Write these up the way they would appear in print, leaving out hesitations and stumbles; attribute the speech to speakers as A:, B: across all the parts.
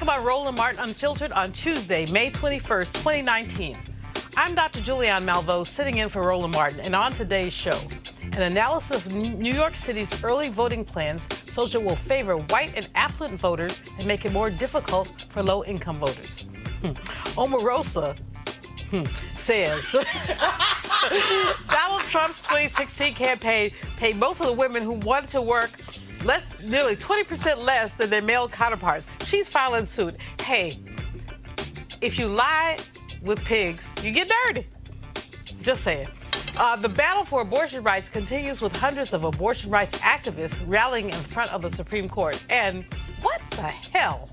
A: Welcome on Roland Martin Unfiltered on Tuesday, May 21st, 2019. I'm Dr. Julianne Malveaux, sitting in for Roland Martin, and on today's show, an analysis of New York City's early voting plans shows it will favor white and affluent voters and make it more difficult for low-income voters. Omarosa says Donald Trump's 2016 campaign paid most of the women who wanted to work nearly 20% less than their male counterparts. She's filing suit. Hey, if you lie with pigs, you get dirty. Just saying. The battle for abortion rights continues with hundreds of abortion rights activists rallying in front of the Supreme Court. And what the hell?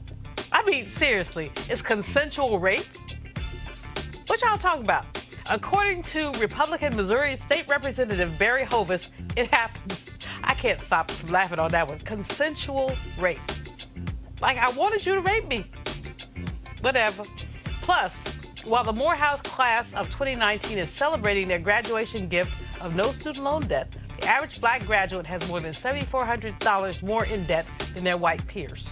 A: I mean, seriously, is consensual rape? What y'all talking about? According to Republican Missouri State Representative Barry Hovis, it happens. I can't stop from laughing on that one. Consensual rape. Like, I wanted you to rape me. Whatever. Plus, while the Morehouse class of 2019 is celebrating their graduation gift of no student loan debt, the average black graduate has more than $7,400 more in debt than their white peers.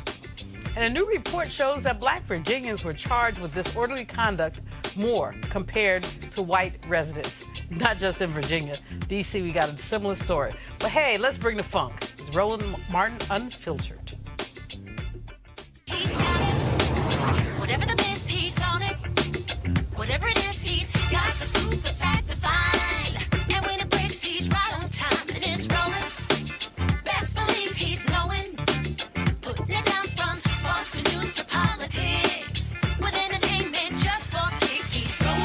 A: And a new report shows that Black Virginians were charged with disorderly conduct more compared to white residents. Not just in Virginia. D.C., we got a similar story. But hey, let's bring the funk. It's Roland Martin Unfiltered.
B: He's got it. Whatever the miss, he's on it. Whatever it is, he's got the scoop, the fact, the find. And when it breaks, he's right on time and it's rolling. Best believe he's knowing. Putting it down from sports to news to politics. With entertainment just for kicks, he's rolling.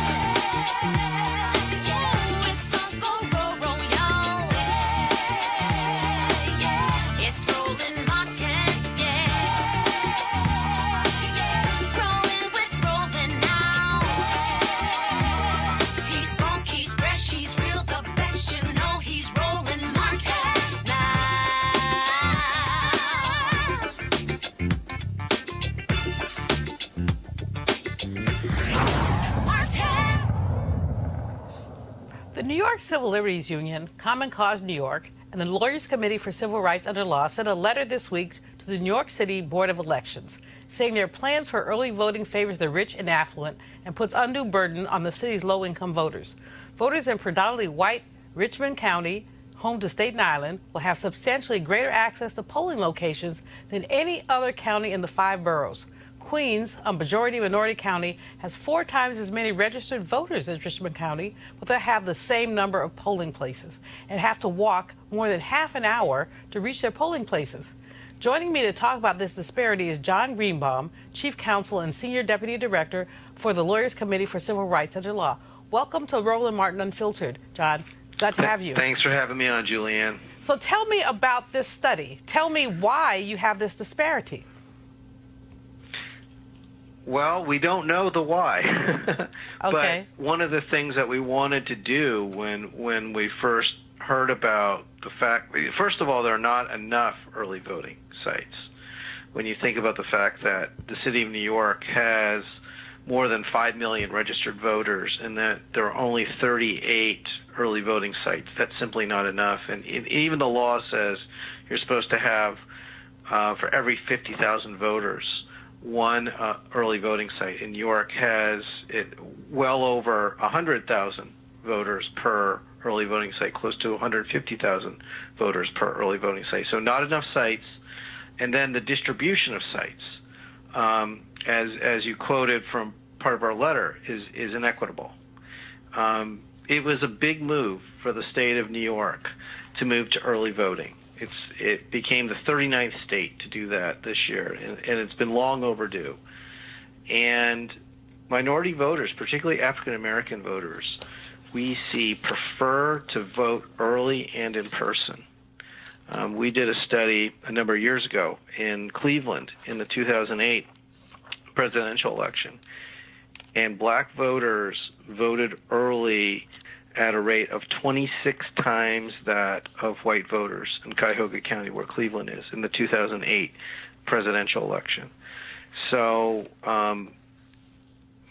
B: Yeah, it's Uncle Roro, y'all. Yeah, it's Roland Martin, yeah. Rolling with Roland now. He's funk, he's fresh, he's real, the best, you know he's Roland Martin now. Martin.
A: The New York Civil Liberties Union, Common Cause New York, and the Lawyers Committee for Civil Rights Under Law sent a letter this week to the New York City Board of Elections, saying their plans for early voting favors the rich and affluent and puts undue burden on the city's low-income voters. Voters in predominantly white Richmond County, home to Staten Island, will have substantially greater access to polling locations than any other county in the 5 boroughs. Queens, a majority-minority county, has 4 times as many registered voters as Richmond County, but they have the same number of polling places and have to walk more than half an hour to reach their polling places. Joining me to talk about this disparity is John Greenbaum, Chief Counsel and Senior Deputy Director for the Lawyers Committee for Civil Rights Under Law. Welcome to Roland Martin Unfiltered, John. Glad to have you.
C: Thanks for having me on, Julianne.
A: So tell me about this study. Tell me why you have this disparity.
C: Well, we don't know the why.
A: Okay.
C: But one of the things that we wanted to do when we first heard about the fact, first of all, there are not enough early voting sites. When you think about the fact that the city of New York has more than 5 million registered voters and that there are only 38 early voting sites, that's simply not enough. And even the law says you're supposed to have, for every 50,000 voters, one early voting site. In New York has well over 100,000 voters per early voting site, close to 150,000 voters per early voting site. So not enough sites. And then the distribution of sites, as you quoted from part of our letter, is inequitable. It was a big move for the state of New York to move to early voting. It became the 39th state to do that this year, and it's been long overdue. And minority voters, particularly African-American voters, we see prefer to vote early and in person. We did a study a number of years ago in Cleveland in the 2008 presidential election, and black voters voted early at a rate of 26 times that of white voters in Cuyahoga County, where Cleveland is, in the 2008 presidential election. So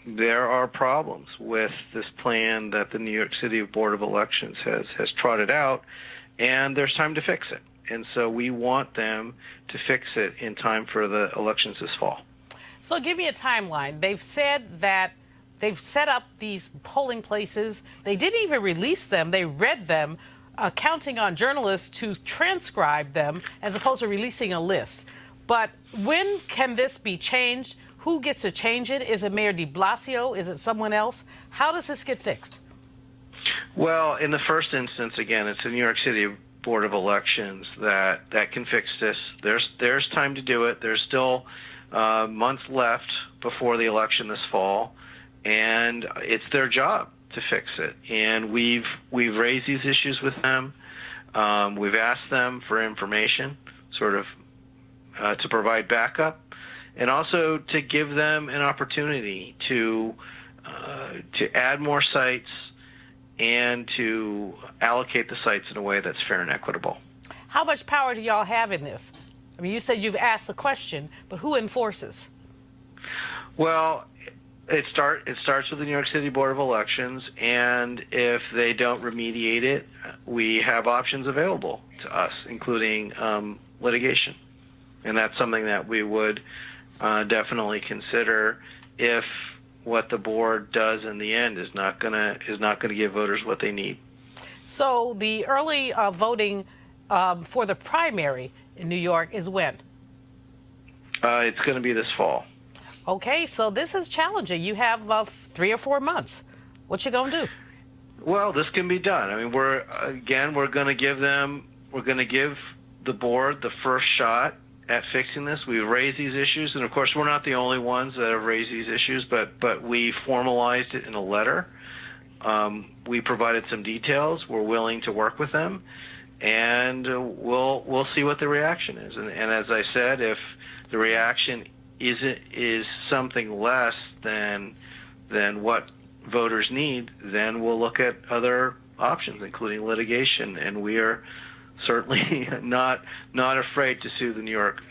C: there are problems with this plan that the New York City Board of Elections has trotted out, and there's time to fix it. And so we want them to fix it in time for the elections this fall.
A: So give me a timeline. They've said that they've set up these polling places. They didn't even release them. They read them, counting on journalists to transcribe them as opposed to releasing a list. But when can this be changed? Who gets to change it? Is it Mayor de Blasio? Is it someone else? How does this get fixed?
C: Well, in the first instance, again, it's the New York City Board of Elections that can fix this. There's time to do it. There's still months left before the election this fall, and it's their job to fix it. And we've raised these issues with them. We've asked them for information, sort of to provide backup, and also to give them an opportunity to add more sites and to allocate the sites in a way that's fair and equitable.
A: How much power do y'all have in this? I mean, you said you've asked the question, but who enforces?
C: Well, it starts with the New York City Board of Elections, and if they don't remediate it, we have options available to us, including litigation. And that's something that we would definitely consider if what the board does in the end is not gonna give voters what they need.
A: So the early voting for the primary in New York is when?
C: It's going to be this fall.
A: Okay, so this is challenging. You have 3 or 4 months. What you gonna do?
C: Well, this can be done. I mean, we're going to give the board the first shot at fixing this. We've raised these issues, and of course, we're not the only ones that have raised these issues, but we formalized it in a letter. We provided some details. We're willing to work with them, and we'll see what the reaction is. And as I said, if the reaction is something less than what voters need, then we'll look at other options, including litigation. And we are certainly not afraid to sue the New York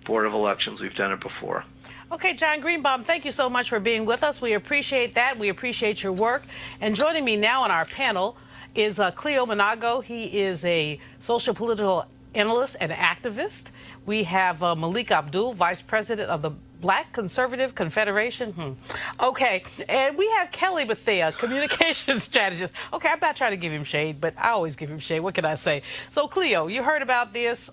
C: Board of Elections. We've done it before.
A: Okay, John Greenbaum, thank you so much for being with us. We appreciate that. We appreciate your work. And joining me now on our panel is Cleo Monago. He is a social political analyst and activist. We have Malik Abdul, Vice President of the Black Conservative Confederation. Okay, and we have Kelly Bethea, communications strategist. Okay, I'm not trying to give him shade, but I always give him shade. What can I say? So, Cleo, you heard about this.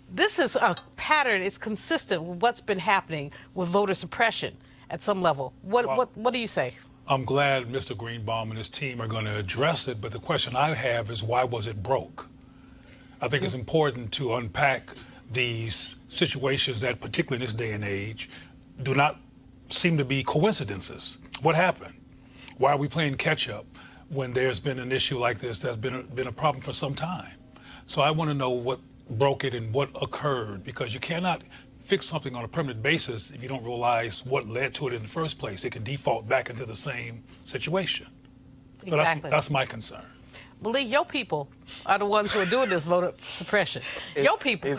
A: This is a pattern. It's consistent with what's been happening with voter suppression at some level. What do you say?
D: I'm glad Mr. Greenbaum and his team are going to address it, but the question I have is, why was it broke? I think it's important to unpack these situations that, particularly in this day and age, do not seem to be coincidences. What happened? Why are we playing catch up when there's been an issue like this that's been a problem for some time? So I want to know what broke it and what occurred, because you cannot fix something on a permanent basis if you don't realize what led to it in the first place. It can default back into the same situation. So
A: Exactly.
D: that's my concern.
A: Believe your people are the ones who are doing this voter suppression. Your people.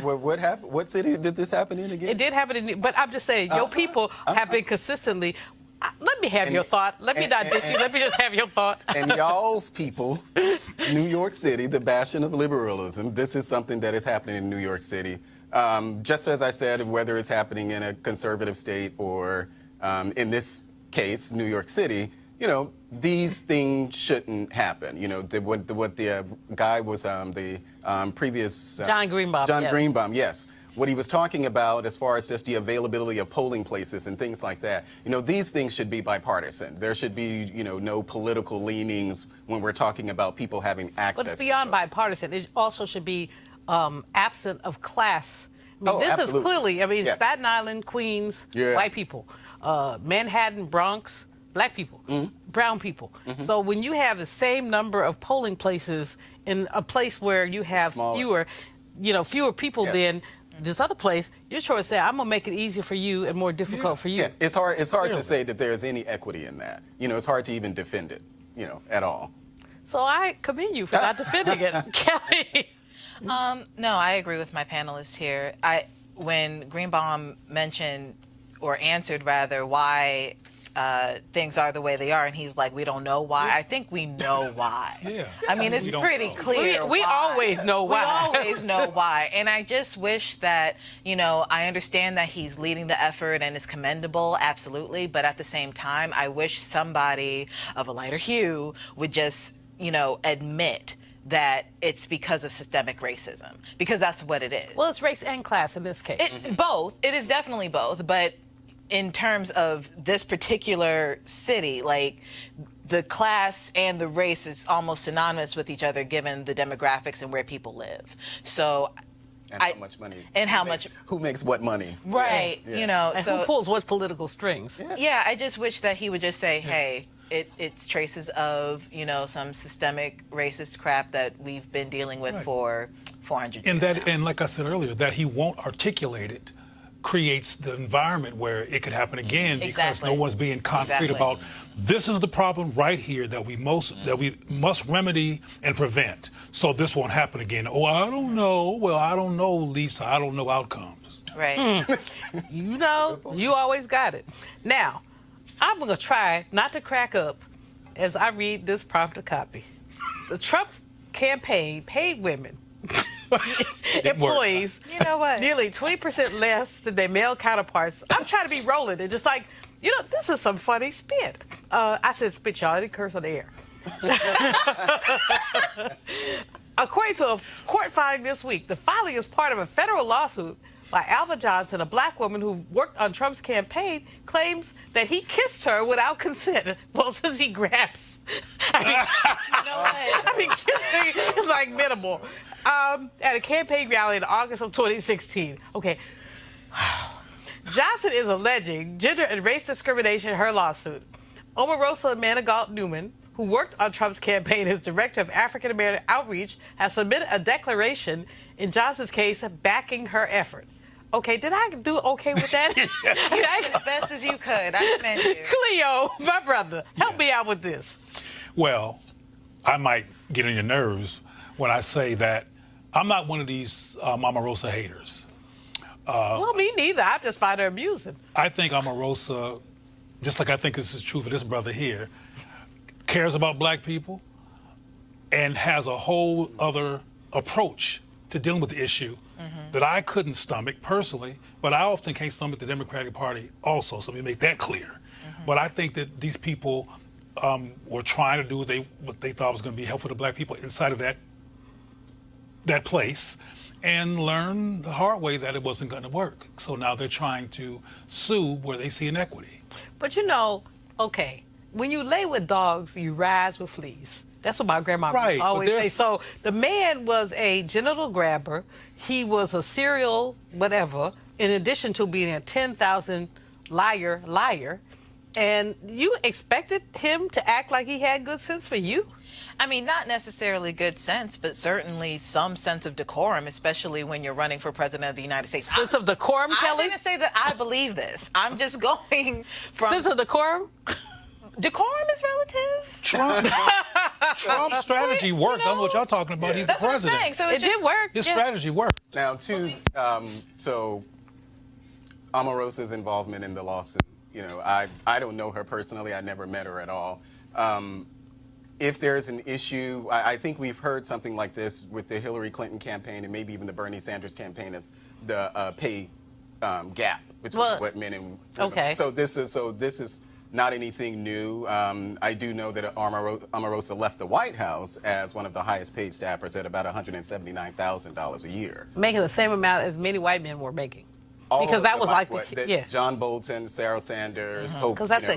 E: What happened? What city did this happen in again?
A: It did happen in, but I'm just saying, your people have been consistently. Let me have your thought. Let me not diss you. Let me just have your thought.
E: And y'all's people, New York City, the bastion of liberalism, this is something that is happening in New York City. Just as I said, whether it's happening in a conservative state or in this case, New York City, you know, these things shouldn't happen. You know, what the guy was, the previous...
A: John Greenbaum.
E: John
A: yes.
E: Greenbaum, yes. What he was talking about as far as just the availability of polling places and things like that, you know, these things should be bipartisan. There should be, you know, no political leanings when we're talking about people having access.
A: But it's beyond bipartisan. It also should be absent of class. I mean, this
E: absolutely.
A: is clearly, I mean,
E: Yeah.
A: Staten Island, Queens,
E: Yeah.
A: white people, Manhattan, Bronx, black people, brown people. So when you have the same number of polling places in a place where you have
E: Smaller.
A: fewer people than this other place, you're sure to say, I'm going to make it easier for you and more difficult for you.
E: Yeah, it's hard to say that there's any equity in that. You know, it's hard to even defend it, you know, at all.
A: So I commend you for not defending it. Kelly.
F: No, I agree with my panelists here. When Greenbaum mentioned, or answered rather, why things are the way they are, and he's like, we don't know why. I think we know why.
D: Yeah.
F: I mean, it's
D: We don't
F: pretty
D: know.
F: clear.
A: We
F: why.
A: always know why.
F: We always know why. And I just wish that, I understand that he's leading the effort and is commendable, absolutely. But at the same time, I wish somebody of a lighter hue would just, admit that it's because of systemic racism, because that's what it is.
A: Well, it's race and class in this case.
F: Both. It is definitely both. But in terms of this particular city, like, the class and the race is almost synonymous with each other given the demographics and where people live. So,
E: And how much money?
F: And how much?
E: Who makes what money?
F: Right.
E: Yeah.
A: And who pulls what political strings?
F: Yeah, I just wish that he would just say, hey, it's traces of, some systemic racist crap that we've been dealing with for 400 years.
D: And like I said earlier, that he won't articulate it creates the environment where it could happen again because
F: Exactly.
D: no one's being concrete
F: Exactly.
D: about this is the problem right here that we must remedy and prevent so this won't happen again. Oh, I don't know. Well, I don't know, Lisa. I don't know outcomes.
F: Right.
A: You always got it. Now, I'm going to try not to crack up as I read this prompter copy. The Trump campaign paid women, employees,
F: You know what?
A: nearly 20% less than their male counterparts. I'm trying to be Roland and just like, this is some funny spit. I said spit, y'all. I didn't curse on the air. According to a court filing this week, the filing is part of a federal lawsuit by Alva Johnson, a black woman who worked on Trump's campaign, claims that he kissed her without consent. Well, since he grabs. Kissing is like minimal. At a campaign rally in August of 2016. Okay. Johnson is alleging gender and race discrimination in her lawsuit. Omarosa Manigault Newman, who worked on Trump's campaign as director of African American outreach, has submitted a declaration in Johnson's case backing her effort. Okay, did I do okay with that?
F: You did as best as you could. I commend you.
A: Cleo, my brother, help me out with this.
D: Well, I might get on your nerves when I say that I'm not one of these Omarosa haters.
A: Well, me neither. I just find her amusing.
D: I think Omarosa, just like I think this is true for this brother here, cares about black people and has a whole other approach to dealing with the issue that I couldn't stomach personally, but I often can't stomach the Democratic Party also, so let me make that clear. But I think that these people were trying to do what they thought was going to be helpful to black people inside of that place and learn the hard way that it wasn't going to work. So now they're trying to sue where they see inequity.
A: But okay, when you lay with dogs, you rise with fleas. That's what my grandma
D: Right,
A: would
D: but
A: always say.
D: there's-
A: So the man was a genital grabber. He was a serial whatever, in addition to being a 10,000 liar. And you expected him to act like he had good sense for you?
F: I mean, not necessarily good sense, but certainly some sense of decorum, especially when you're running for president of the United States.
A: Sense of decorum,
F: I
A: Kelly?
F: didn't say that I believe this. I'm just going from...
A: Sense of decorum?
F: Decorum is relative.
D: Trump's strategy worked. I don't know what y'all talking about. He's the
F: That's what I'm
D: president.
F: saying. So
A: It
F: it's just,
A: did work.
D: His
A: yeah.
D: strategy worked.
E: Now, so Omarosa's involvement in the lawsuit, I don't know her personally. I never met her at all. If there's an issue, I think we've heard something like this with the Hillary Clinton campaign and maybe even the Bernie Sanders campaign as the pay gap between what men and women.
A: Okay.
E: So this is not anything new. I do know that Omarosa left the White House as one of the highest paid staffers at about $179,000 a year.
A: Making the same amount as many white men were making.
E: All
A: Because
E: of
A: that
E: the
A: was
E: white-
A: like the-
E: what,
A: yeah.
E: John Bolton, Sarah Sanders, Hope.
A: Because that's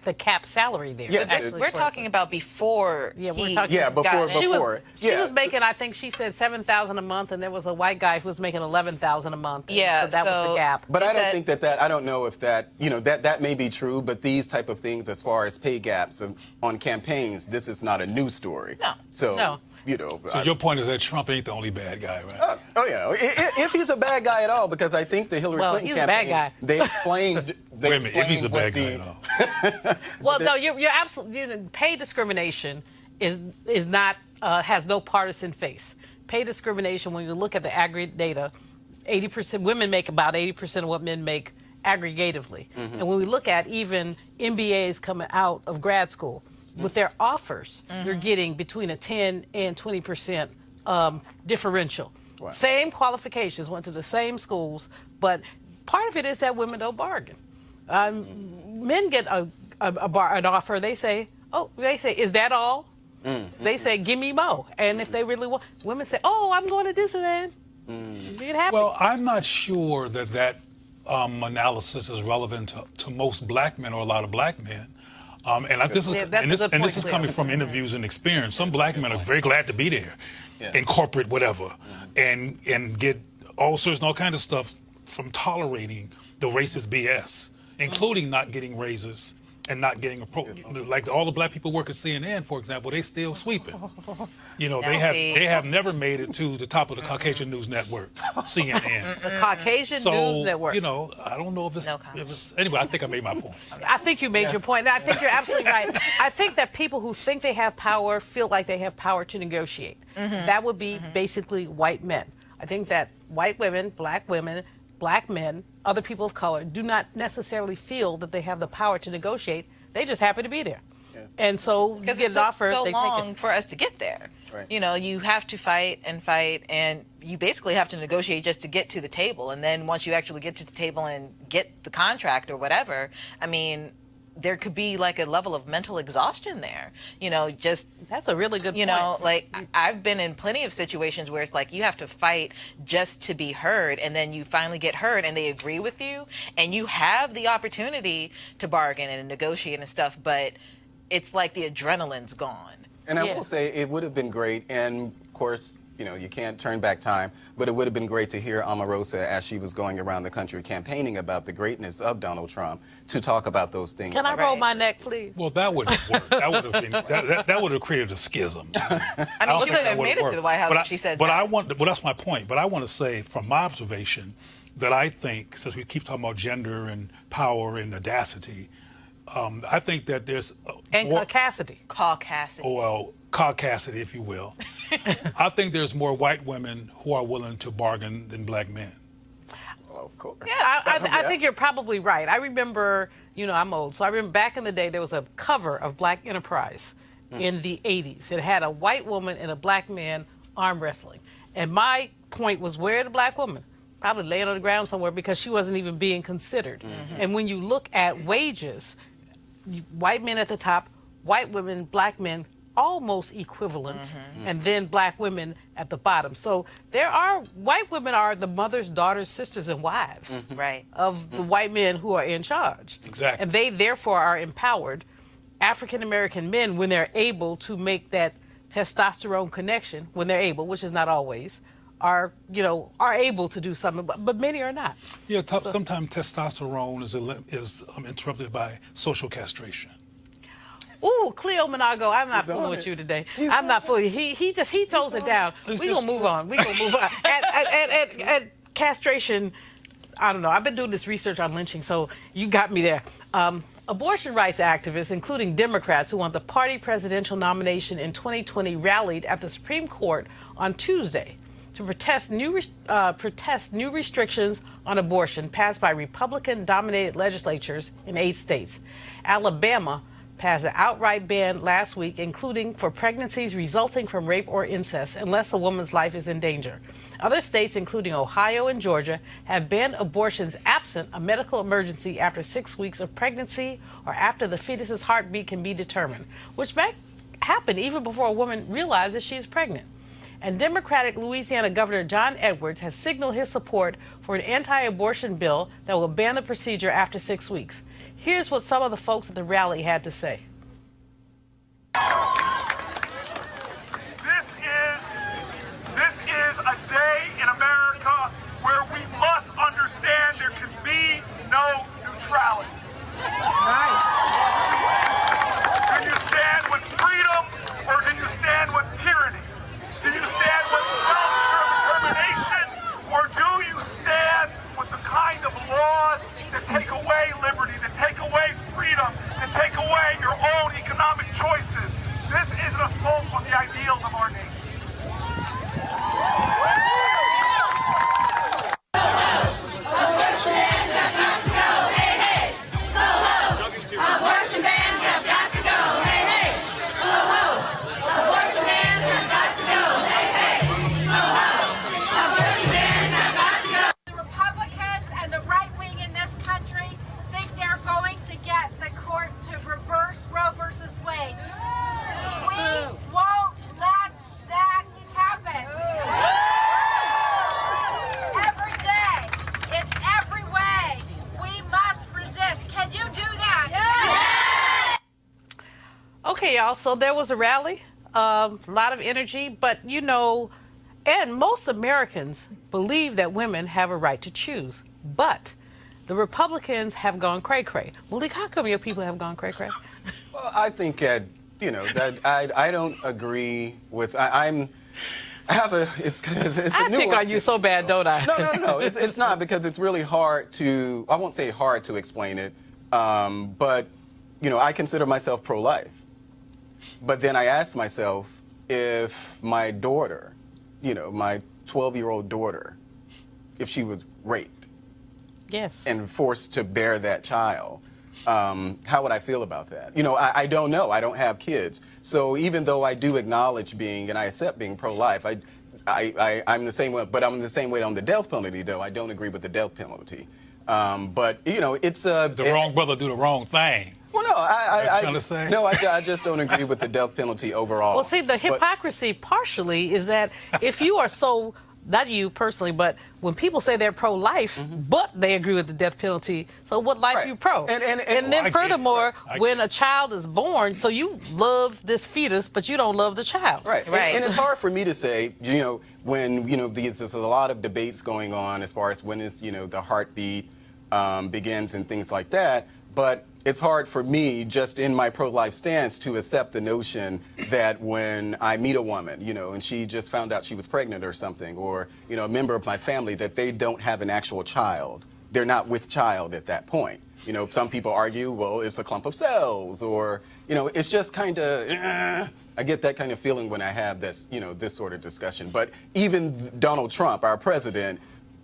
A: the cap salary there.
E: Yes,
A: Actually,
F: we're
A: for-
F: talking about before
A: Yeah, we're
F: he
A: talking-
E: Yeah,
F: got
E: before-
F: in.
A: She was
E: before.
A: she
E: Yeah.
A: was making, I think she said $7,000 a month, and there was a white guy who was making $11,000 a month. and
F: Yeah,
A: so that was
F: so-
A: the gap.
E: But
F: Is
E: I don't
F: that-
E: think that I don't know if that that may be true. But these type of things, as far as pay gaps on campaigns, this is not a new story.
F: No.
E: So
A: No.
D: So your point is that Trump ain't the only bad guy, right?
E: Oh yeah, if he's a bad guy at all, because I think the Hillary
A: Well,
E: Clinton
A: he's a bad
E: campaign,
A: guy.
E: they explained.
D: Wait a minute, if he's a bad guy at all.
A: Well, no, you're absolutely. Pay discrimination is not has no partisan face. Pay discrimination, when you look at the aggregate data, 80% women make about 80% of what men make aggregatively. And when we look at even MBAs coming out of grad school, with their offers, you're getting between a 10 and 20% differential.
E: Wow.
A: Same qualifications, went to the same schools, but part of it is that women don't bargain. Men get an offer, they say, is that all? They say, give me more. And if they really want, women say, oh, I'm going to Disneyland. Get happy.
D: Well, I'm not sure that analysis is relevant to most black men or a lot of black men. This is coming from interviews and experience. Some black men are very glad to be there in corporate whatever and get ulcers and all kinds of stuff from tolerating the racist BS, including not getting raises and not getting like all the black people work at CNN, for example, they still sweeping. You know, they have never made it to the top of the Caucasian News Network, CNN.
A: The Caucasian News Network.
D: You know, I don't know if it's anyway, I think I made my point.
A: I think you made your point. And I think you're absolutely right. I think that people who think they have power feel like they have power to negotiate. That would be basically white men. I think that white women, black men, other people of color do not necessarily feel that they have the power to negotiate. They just happen to be there. And so you get an offer,
F: so
A: they
F: long
A: take it.
F: for us to get there.
E: Right.
F: You know, you have to fight, and you basically have to negotiate just to get to the table. And then once you actually get to the table and get the contract or whatever, I mean, there could be like a level of mental exhaustion there. You know, just
A: That's a really good point.
F: you know, like I've been in plenty of situations where it's like you have to fight just to be heard, and then you finally get heard and they agree with you, and you have the opportunity to bargain and negotiate and stuff, but it's like the adrenaline's gone.
E: And I will say it would have been great, and of course, you know, you can't turn back time, but it would have been great to hear Omarosa, as she was going around the country campaigning about the greatness of Donald Trump, to talk about those things.
A: Can I roll my neck, please?
D: Well, that wouldn't work. That would have been that would have created a schism.
F: I mean, she couldn't have made it to the White House if she said that.
D: Well, that's my point. But I want to say, from my observation, that I think, since we keep talking about gender and power and audacity, I think that there's
A: And caucasity.
D: caucasity, if you will. I think there's more white women who are willing to bargain than black men.
E: Well, of course.
A: Yeah, I think you're probably right. I remember, you know, I'm old, so I remember back in the day there was a cover of Black Enterprise in the 80s. It had a white woman and a black man arm wrestling. And my point was, where the black woman? Probably laying on the ground somewhere because she wasn't even being considered. And when you look at wages, white men at the top, white women, black men, almost equivalent, and then black women at the bottom. So white women are the mothers, daughters, sisters, and wives of the white men who are in charge.
D: Exactly.
A: And they therefore are empowered. African American men, when they're able to make that testosterone connection, when they're able, which is not always, are able to do something, but many are not.
D: Yeah, sometimes testosterone is interrupted by social castration.
A: Ooh, Cleo Monago, I'm not fooling with you today. I'm not fooling. He throws it down. We're gonna move on. At castration, I don't know. I've been doing this research on lynching, so you got me there. Abortion rights activists, including Democrats who want the party presidential nomination in 2020, rallied at the Supreme Court on Tuesday to protest new restrictions on abortion passed by Republican-dominated legislatures in 8 states. Alabama passed an outright ban last week, including for pregnancies resulting from rape or incest, unless a woman's life is in danger. Other states, including Ohio and Georgia, have banned abortions absent a medical emergency after 6 weeks of pregnancy or after the fetus's heartbeat can be determined, which may happen even before a woman realizes she's pregnant. And Democratic Louisiana Governor John Edwards has signaled his support for an anti-abortion bill that will ban the procedure after 6 weeks. Here's what some of the folks at the rally had to say.
G: This is a day in America where we must understand there can be no neutrality. Do you stand with freedom or do you stand with tyranny? Do you stand with self-determination or do you stand with the kind of laws that take away liberty, that take away freedom, that take away your own
A: Okay, y'all. So there was a rally, a lot of energy, but and most Americans believe that women have a right to choose. But the Republicans have gone cray-cray. Malik, how come your people have gone cray-cray?
E: Well, I think that I don't agree with. It's
A: I pick on you so bad, don't I?
E: No. It's not, because it's really hard to. I won't say hard to explain it, but I consider myself pro-life. But then I ask myself, if my daughter, my 12-year-old daughter, if she was raped,
A: yes,
E: and forced to bear that child, how would I feel about that? I don't know. I don't have kids. So even though I do acknowledge and I accept being pro-life, I'm the same way, but I'm the same way on the death penalty, though. I don't agree with the death penalty. But, it's
D: the wrong brother do the wrong thing.
E: Well, no, I just don't agree with the death penalty overall.
A: Well, see, the hypocrisy partially is that if you are so, not you personally, but when people say they're pro-life, but they agree with the death penalty, so what life
E: Right.
A: you pro? And then furthermore, when a child is born, so you love this fetus, but you don't love the child.
E: Right.
F: Right.
E: And it's hard for me to say, when, there's a lot of debates going on as far as when is, the heartbeat begins and things like that. But it's hard for me, just in my pro-life stance, to accept the notion that when I meet a woman, and she just found out she was pregnant or something, or, a member of my family, that they don't have an actual child. They're not with child at that point. Some people argue, well, it's a clump of cells, or, it's just kind of, I get that kind of feeling when I have this, this sort of discussion. But even Donald Trump, our president,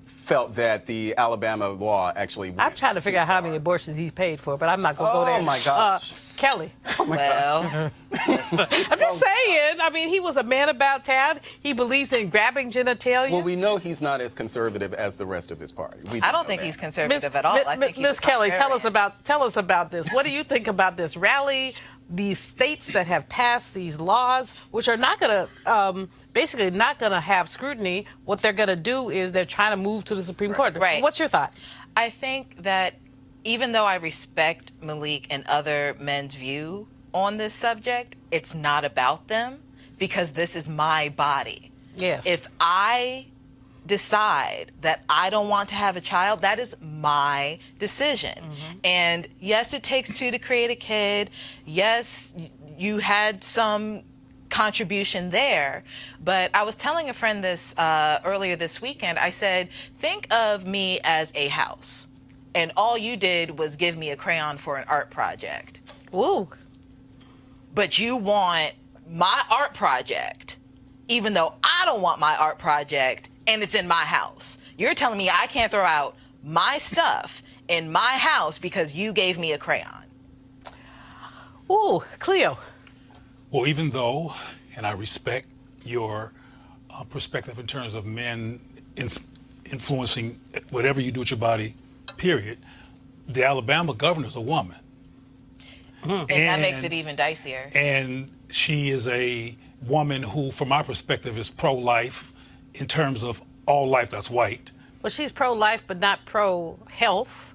E: felt that the Alabama law actually.
A: I'm trying to figure out how many abortions he's paid for, but I'm not going to go there.
E: Oh, my gosh.
A: Kelly.
F: Well,
A: I'm just saying. I mean, he was a man about town. He believes in grabbing genitalia.
E: Well, we know he's not as conservative as the rest of his party.
F: I don't think he's conservative at all. I think he's
A: Miss Kelly, tell us
F: contrarian.
A: about this. What do you think about this rally? These states that have passed these laws, which are not going to, basically not going to have scrutiny. What they're going to do is they're trying to move to the Supreme Court.
F: Right.
A: What's your thought?
F: I think that even though I respect Malik and other men's view on this subject, it's not about them, because this is my body.
A: Yes.
F: If I decide that I don't want to have a child, that is my decision. And yes, it takes two to create a kid. Yes, you had some contribution there. But I was telling a friend this earlier this weekend. I said, think of me as a house, and all you did was give me a crayon for an art project.
A: Ooh.
F: But you want my art project, even though I don't want my art project, and it's in my house. You're telling me I can't throw out my stuff in my house because you gave me a crayon.
A: Ooh, Cleo.
D: Well, even though, and I respect your perspective in terms of men influencing whatever you do with your body, period, the Alabama governor's a woman.
F: And that makes it even dicier.
D: And she is a woman who, from my perspective, is pro-life in terms of all life that's white.
A: Well, she's pro-life, but not pro-health.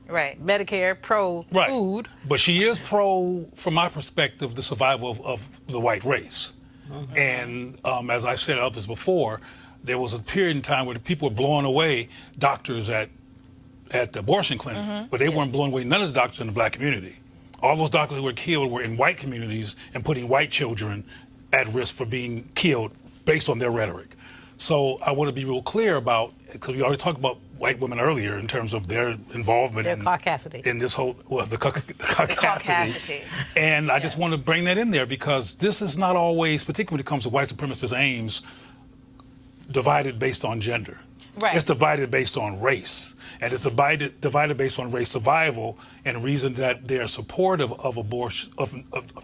F: Right.
A: Medicare, pro-food.
D: Right. But she is pro, from my perspective, the survival of the white race. And as I said others before, there was a period in time where the people were blowing away doctors at abortion clinics, but they weren't blowing away none of the doctors in the black community. All those doctors who were killed were in white communities and putting white children at risk for being killed based on their rhetoric. So I want to be real clear about, because we already talked about white women earlier in terms of their involvement
A: Their caucasity.
D: in this whole, the caucasity.
F: Caucasity.
D: And I just want to bring that in there, because this is not always, particularly when it comes to white supremacist aims, divided based on gender.
F: Right.
D: It's divided based on race, and it's divided based on race survival, and the reason that they're supportive of abortion,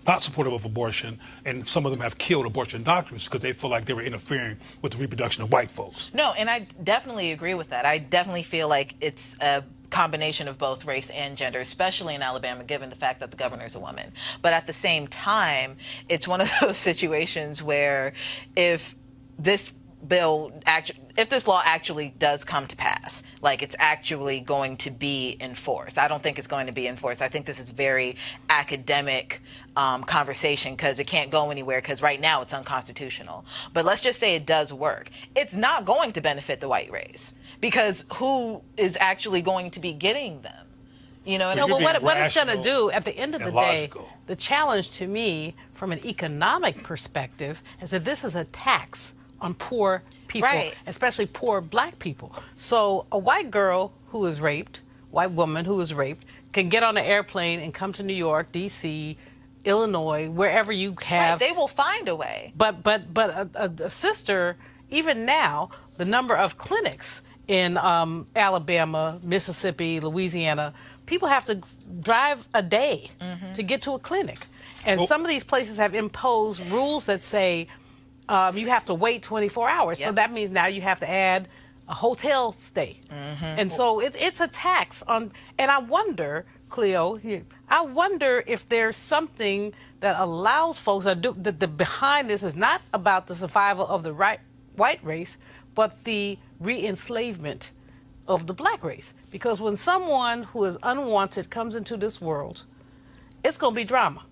D: not supportive of abortion, and some of them have killed abortion doctors because they feel like they were interfering with the reproduction of white folks.
F: No, and I definitely agree with that. I definitely feel like it's a combination of both race and gender, especially in Alabama, given the fact that the governor is a woman. But at the same time, it's one of those situations where if this if this law actually does come to pass, like it's actually going to be enforced. I don't think it's going to be enforced. I think this is very academic conversation because it can't go anywhere because right now it's unconstitutional. But let's just say it does work. It's not going to benefit the white race because who is actually going to be getting them? You know,
A: No, but what it's going to
D: rational
A: do at the end of the
D: and
A: day,
D: logical.
A: the challenge to me from an economic perspective is that this is a tax on poor people,
F: Right.
A: especially poor black people. So a white girl who is raped, white woman who is raped, can get on an airplane and come to New York, D.C., Illinois, wherever you have.
F: Right, they will find a way.
A: But a sister, even now, the number of clinics in Alabama, Mississippi, Louisiana, people have to drive a day to get to a clinic. And some of these places have imposed rules that say you have to wait 24 hours. So
F: Yep.
A: that means now you have to add a hotel stay. And so it's a tax on, and I wonder, Cleo, I wonder if there's something that allows folks that the behind this is not about the survival of the white race, but the re-enslavement of the black race. Because when someone who is unwanted comes into this world, it's going to be drama.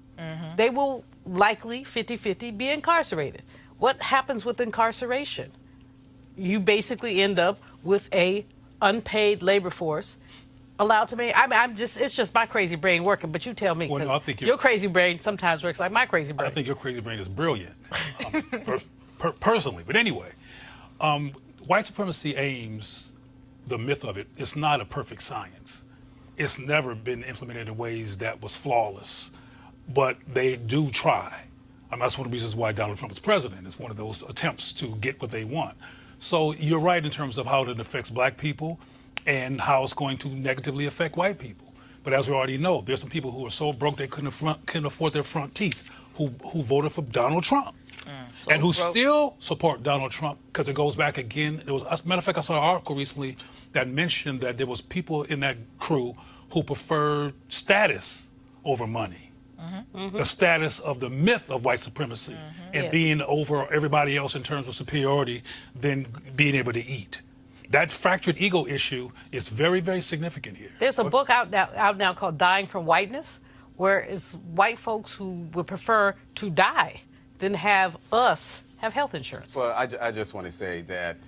A: They will likely 50-50 be incarcerated. What happens with incarceration? You basically end up with a unpaid labor force allowed to make. It's just my crazy brain working. But you tell me.
D: Well, no, I think
A: your crazy brain sometimes works like my crazy brain.
D: I think your crazy brain is brilliant, personally. But anyway, white supremacy aims, the myth of it, it's not a perfect science. It's never been implemented in ways that was flawless, but they do try. That's one of the reasons why Donald Trump is president. It's one of those attempts to get what they want. So you're right in terms of how it affects black people and how it's going to negatively affect white people. But as we already know, there's some people who are so broke they couldn't afford their front teeth who voted for Donald Trump. And who still support Donald Trump because it goes back again. As a matter of fact, I saw an article recently that mentioned that there was people in that crew who preferred status over money. The status of the myth of white supremacy and being over everybody else in terms of superiority than being able to eat. That fractured ego issue is very, very significant here.
A: There's a book out now called Dying from Whiteness, where it's white folks who would prefer to die than have us have health insurance.
E: Well, I just want to say that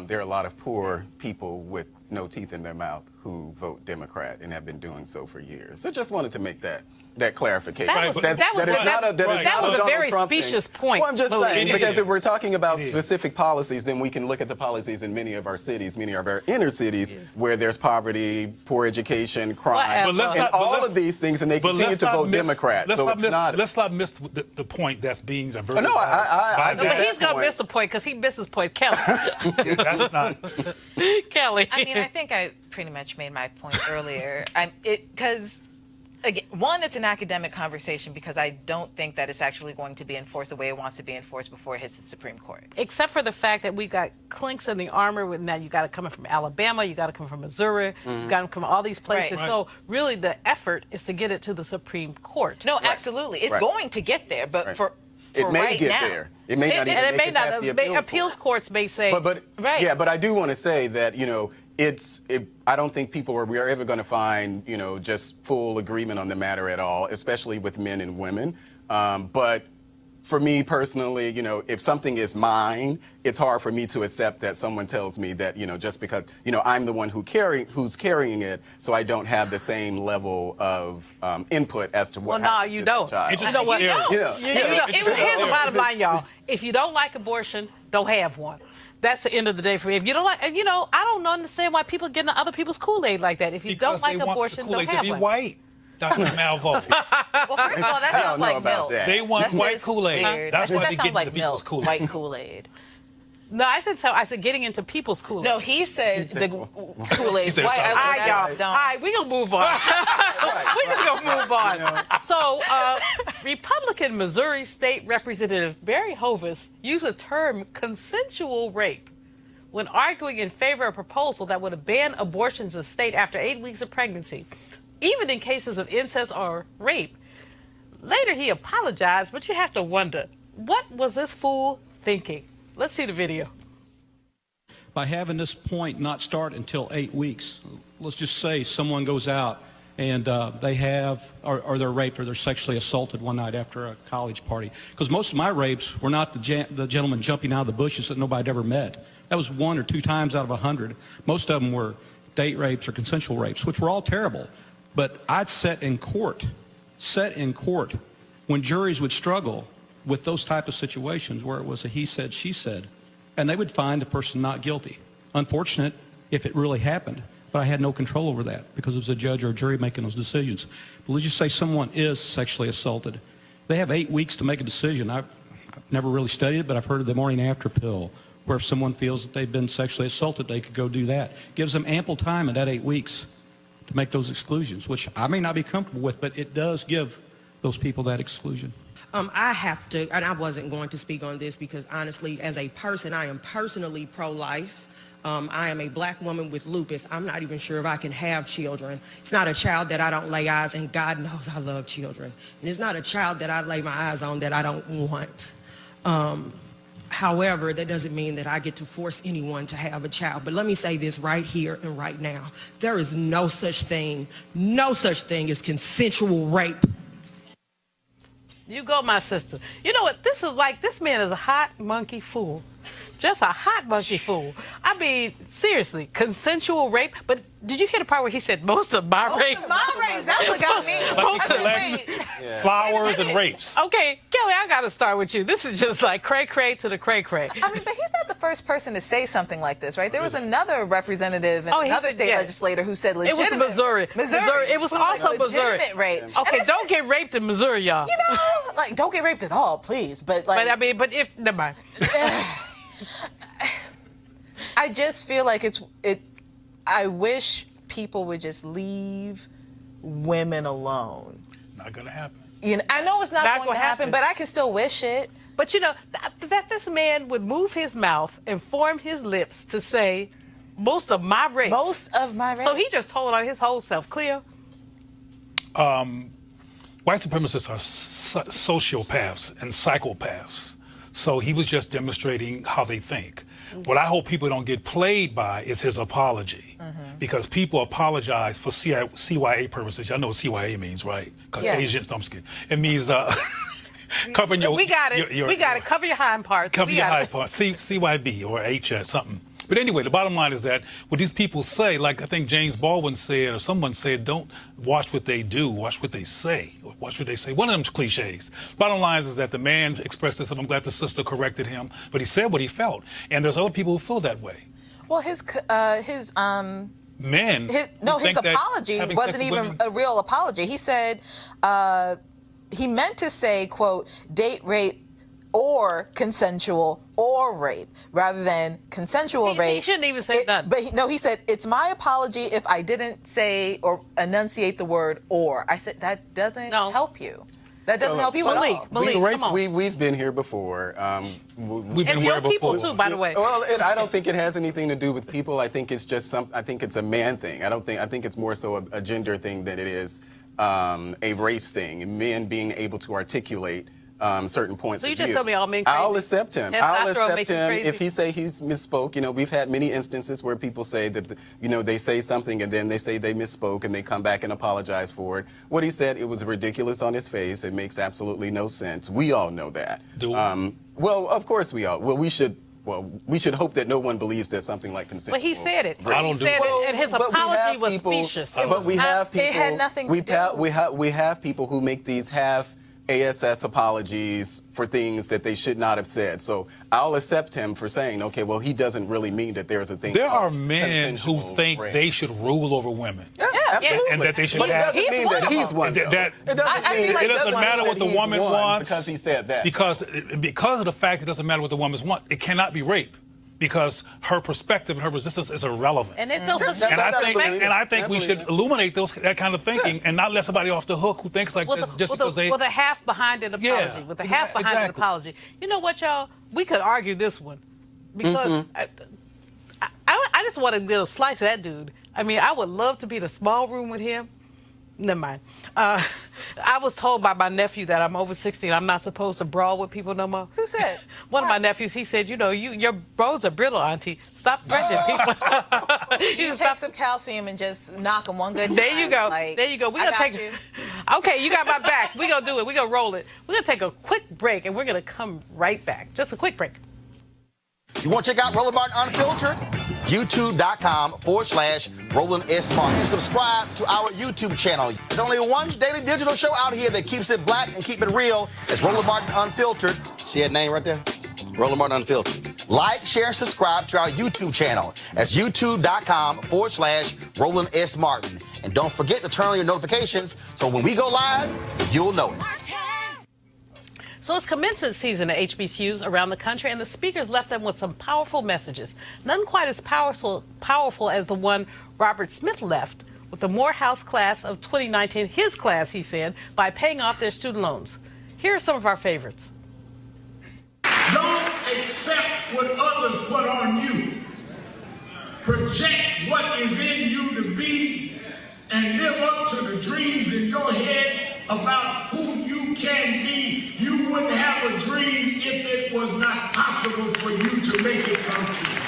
E: there are a lot of poor people with no teeth in their mouth who vote Democrat and have been doing so for years. So just wanted to make that clarification.
A: That was a very specious point.
E: Well, I'm just saying,
D: It
E: because
D: is.
E: if we're talking about
D: It is.
E: specific policies, then we can look at the policies in many of our cities, many of our inner cities, where there's poverty, poor education, crime,
A: But let's
E: and
A: not-
E: all of these things, and they continue to vote Democrat.
D: Let's
E: So
D: not
E: it's
D: miss,
E: not.
D: let's not miss the point that's being diverted.
E: No, I
A: No,
E: get
A: but
E: that
A: he's going to
E: point.
A: miss the point because he missed his point. Kelly.
D: That's not.
A: Kelly.
F: I mean, I think I pretty much made my point earlier. Because, again, one, it's an academic conversation because I don't think that it's actually going to be enforced the way it wants to be enforced before it hits the Supreme Court.
A: Except for the fact that we've got clinks in the armor. With now you got to come from Alabama, you got to come from Missouri, you got to come from all these places.
F: Right.
A: So really, the effort is to get it to the Supreme Court.
F: No, absolutely. It's
E: Right.
F: going to get there, but
E: Right.
F: for
E: It may
F: right
E: get
F: now.
E: there. It may not even
A: And it
E: make
A: may
E: it
A: not.
E: past the
A: Appeals courts may say.
E: But
F: Right.
E: yeah, but I do want to say that, I don't think we are ever going to find, just full agreement on the matter at all, especially with men and women. But for me personally, if something is mine, it's hard for me to accept that someone tells me that, just because, I'm the one who's carrying it, so I don't have the same level of input as to what
A: Well, no,
E: happens
A: you
E: to
A: don't.
E: the child.
D: It just-
A: You know what?
D: Yeah.
E: Yeah.
A: Here's the bottom line, y'all. If you don't like abortion, don't have one. That's the end of the day for me. If you don't like, I don't understand why people get into other people's Kool-Aid like that. If you
D: Because
A: don't like
D: they want
A: abortion,
D: the
A: don't
D: Kool-Aid to
A: have
D: be
A: one.
D: white. Dr. Malvo.
F: Well, first of all, that
E: I don't
F: sounds
E: know
F: like
E: about
F: milk.
E: that.
D: They want
F: That's
D: white
F: just
D: Kool-Aid.
F: weird.
D: That's
F: I
D: why
F: think
D: they
F: that
D: get
F: sounds like
D: into people's
F: milk,
D: Kool-Aid.
F: white Kool-Aid.
A: No, I said getting into people's Kool-Aid.
F: No, he said the Kool-Aid.
D: He said
F: White.
D: something.
A: All right, y'all.
F: Don't.
A: All right, we're going to move on. We're just going to move on. So, Republican Missouri State Representative Barry Hovis used the term consensual rape when arguing in favor of a proposal that would ban abortions in the state after 8 weeks of pregnancy, even in cases of incest or rape. Later, he apologized, but you have to wonder, what was this fool thinking? Let's see the video.
H: by having this point not start until 8 weeks. Let's just say someone goes out and they have, or they're raped or they're sexually assaulted one night after a college party. Because most of my rapes were not the gentleman jumping out of the bushes that nobody had ever met. That was 1 or 2 times out of 100. Most of them were date rapes or consensual rapes, which were all terrible. But I'd sat in court when juries would struggle with those type of situations where it was a he said, she said, and they would find the person not guilty. Unfortunate if it really happened, but I had no control over that because it was a judge or a jury making those decisions. But let's just say someone is sexually assaulted. They have 8 weeks to make a decision. I've never really studied it, but I've heard of the morning after pill, where if someone feels that they've been sexually assaulted, they could go do that. Gives them ample time in that 8 weeks to make those exclusions, which I may not be comfortable with, but it does give those people that exclusion.
I: I have to, and I wasn't going to speak on this because honestly, as a person, I am personally pro-life. I am a black woman with lupus. I'm not even sure if I can have children. It's not a child that I don't lay eyes, and God knows I love children. And it's not a child that I lay my eyes on that I don't want. However, that doesn't mean that I get to force anyone to have a child. But let me say this right here and right now. There is no such thing as consensual rape.
A: You go, my sister. You know what? This is like, this man is a hot monkey fool. Just a hot monkey fool. I mean, seriously, consensual rape. But did you hear the part where he said most of my rapes?
F: Most of my rapes. That's what got me.
D: Like he selects flowers and rapes.
A: Okay, Kelly, I got to start with you. This is just like cray-cray to the cray-cray.
F: I mean, but he's not the first person to say something like this, right? There was another representative and another state legislator who said legitimate.
A: It was Missouri. It was also Missouri.
F: Rape.
A: Okay, don't get raped in Missouri, y'all.
F: You know, like, don't get raped at all, please. But like,
A: never mind.
F: I just feel like I wish people would just leave women alone.
D: Not gonna happen.
F: You know, I know it's not going to happen, but I can still wish it.
A: But you know, that this man would move his mouth and form his lips to say, most of my rapes.
F: Most of my rapes.
A: So he just told on his whole self. Clear?
D: White supremacists are sociopaths and psychopaths. So he was just demonstrating how they think. What I hope people don't get played by is his apology. Because people apologize for CYA purposes. Y'all know what CYA means, right? Because Asians, no, I'm just kidding. It means covering your...
A: We got it. We got it. Cover your hind parts.
D: Cover your hind parts. CYB or HS, something. But anyway, the bottom line is that what these people say, like I think James Baldwin said, or someone said, don't watch what they do, watch what they say. Or watch what they say. One of them's cliches. Bottom line is that the man expressed this, and I'm glad the sister corrected him, but he said what he felt. And there's other people who feel that way.
F: Well, his
D: men.
F: His apology wasn't even a real apology. He said he meant to say, quote, date rape or consensual or rape, rather than consensual rape.
A: He shouldn't even say that.
F: But he said, it's my apology if I didn't say or enunciate the word or. I said, that doesn't help you. That doesn't help you at all.
A: Malik, come on.
E: We've been here before.
D: We've been
A: it's
D: here
A: your people
D: before.
A: too, by the way.
E: Well, I don't think it has anything to do with people. I think it's just I think it's a man thing. I think it's more so a gender thing than it is a race thing. Men being able to articulaate certain points.
A: So you
E: of
A: just
E: view.
A: tell me all men crazy?
E: I'll accept him.
A: Testosterone
E: I'll accept
A: make you
E: him
A: crazy?
E: if he say he's misspoke. You know, we've had many instances where people say that, you know, they say something and then they say they misspoke and they come back and apologize for it. What he said, it was ridiculous on his face. It makes absolutely no sense. We all know that.
D: Do we?
E: Well, of course we all. Well, we should hope that no one believes there's something like consensual.
A: But he said it.
D: I don't
A: He said
D: do
A: it, and his
E: But we
A: apology
E: have
A: was
E: people-
A: specious.
E: But we have people.
F: It had nothing to do.
E: We have people who make these half ASS apologies for things that they should not have said. So I'll accept him for saying, okay, well, he doesn't really mean that there's a thing.
D: There
E: called
D: are men who
E: consensual
D: think
E: rape.
D: they should rule over women.
E: Yeah, absolutely.
D: And that they should
E: But it
D: have...
E: doesn't mean that he's one.
D: That-
E: though.
D: that-
E: It doesn't
F: I
E: mean
F: feel like
D: It doesn't matter what the
E: he's
D: woman
E: one
D: wants.
E: because he said that.
D: Because of the fact it doesn't matter what the woman wants, it cannot be rape. Because her perspective and her resistance is irrelevant.
A: And there's no such
E: That-
A: thing.
D: And I think we should illuminate that kind of thinking and not let somebody off the hook who thinks like this just because they...
A: With a half behind an apology.
D: Yeah,
A: With a half behind an
D: exactly.
A: apology. You know what, y'all? We could argue this one. Because I just want to get a slice of that dude. I mean, I would love to be in a small room with him. never mind. I was told by my nephew that I'm over 60 and I'm not supposed to brawl with people no more.
F: Who said?
A: One of my nephews, he said, you know, your bones are brittle, Auntie. Stop threatening people.
F: You take some calcium and just knock them one good time.
A: There you go.
F: Like,
A: there you go. We're
F: I
A: gonna
F: got
A: take.
F: you.
A: Okay, you got my back. We're gonna do it. We're gonna roll it. We're gonna take a quick break and we're gonna come right back. Just a quick break.
J: You want to check out Roland Martin Unfiltered? YouTube.com/Roland S. Martin. And subscribe to our YouTube channel. There's only one daily digital show out here that keeps it black and keep it real. It's Roland Martin Unfiltered. See that name right there? Roland Martin Unfiltered. Like, share, and subscribe to our YouTube channel. That's YouTube.com/Roland S. Martin. And don't forget to turn on your notifications so when we go live, you'll know it.
A: So it's commencement season at HBCUs around the country, and the speakers left them with some powerful messages. None quite as powerful as the one Robert Smith left with the Morehouse class of 2019, his class, he said, by paying off their student loans. Here are some of our favorites.
G: Don't accept what others put on you. Project what is in you to be and live up to the dreams in your head about who you can be. You wouldn't have a dream if it was not possible for you to make it come true.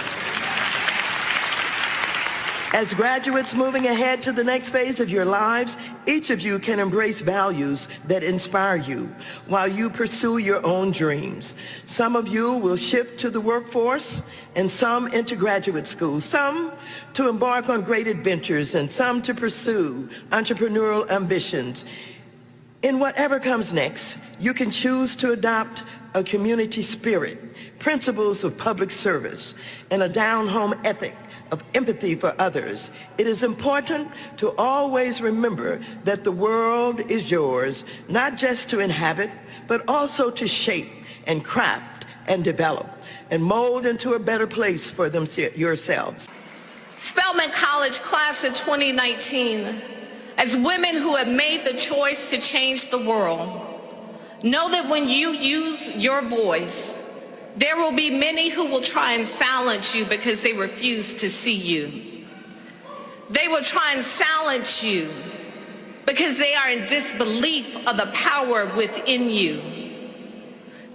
K: As graduates moving ahead to the next phase of your lives, each of you can embrace values that inspire you while you pursue your own dreams. Some of you will shift to the workforce and some into graduate school, some to embark on great adventures and some to pursue entrepreneurial ambitions. In whatever comes next, you can choose to adopt a community spirit, principles of public service, and a down-home ethic of empathy for others. It is important to always remember that the world is yours, not just to inhabit, but also to shape and craft and develop and mold into a better place for yourselves.
L: Spelman College class of 2019, as women who have made the choice to change the world, know that when you use your voice, there will be many who will try and silence you because they refuse to see you. They will try and silence you because they are in disbelief of the power within you.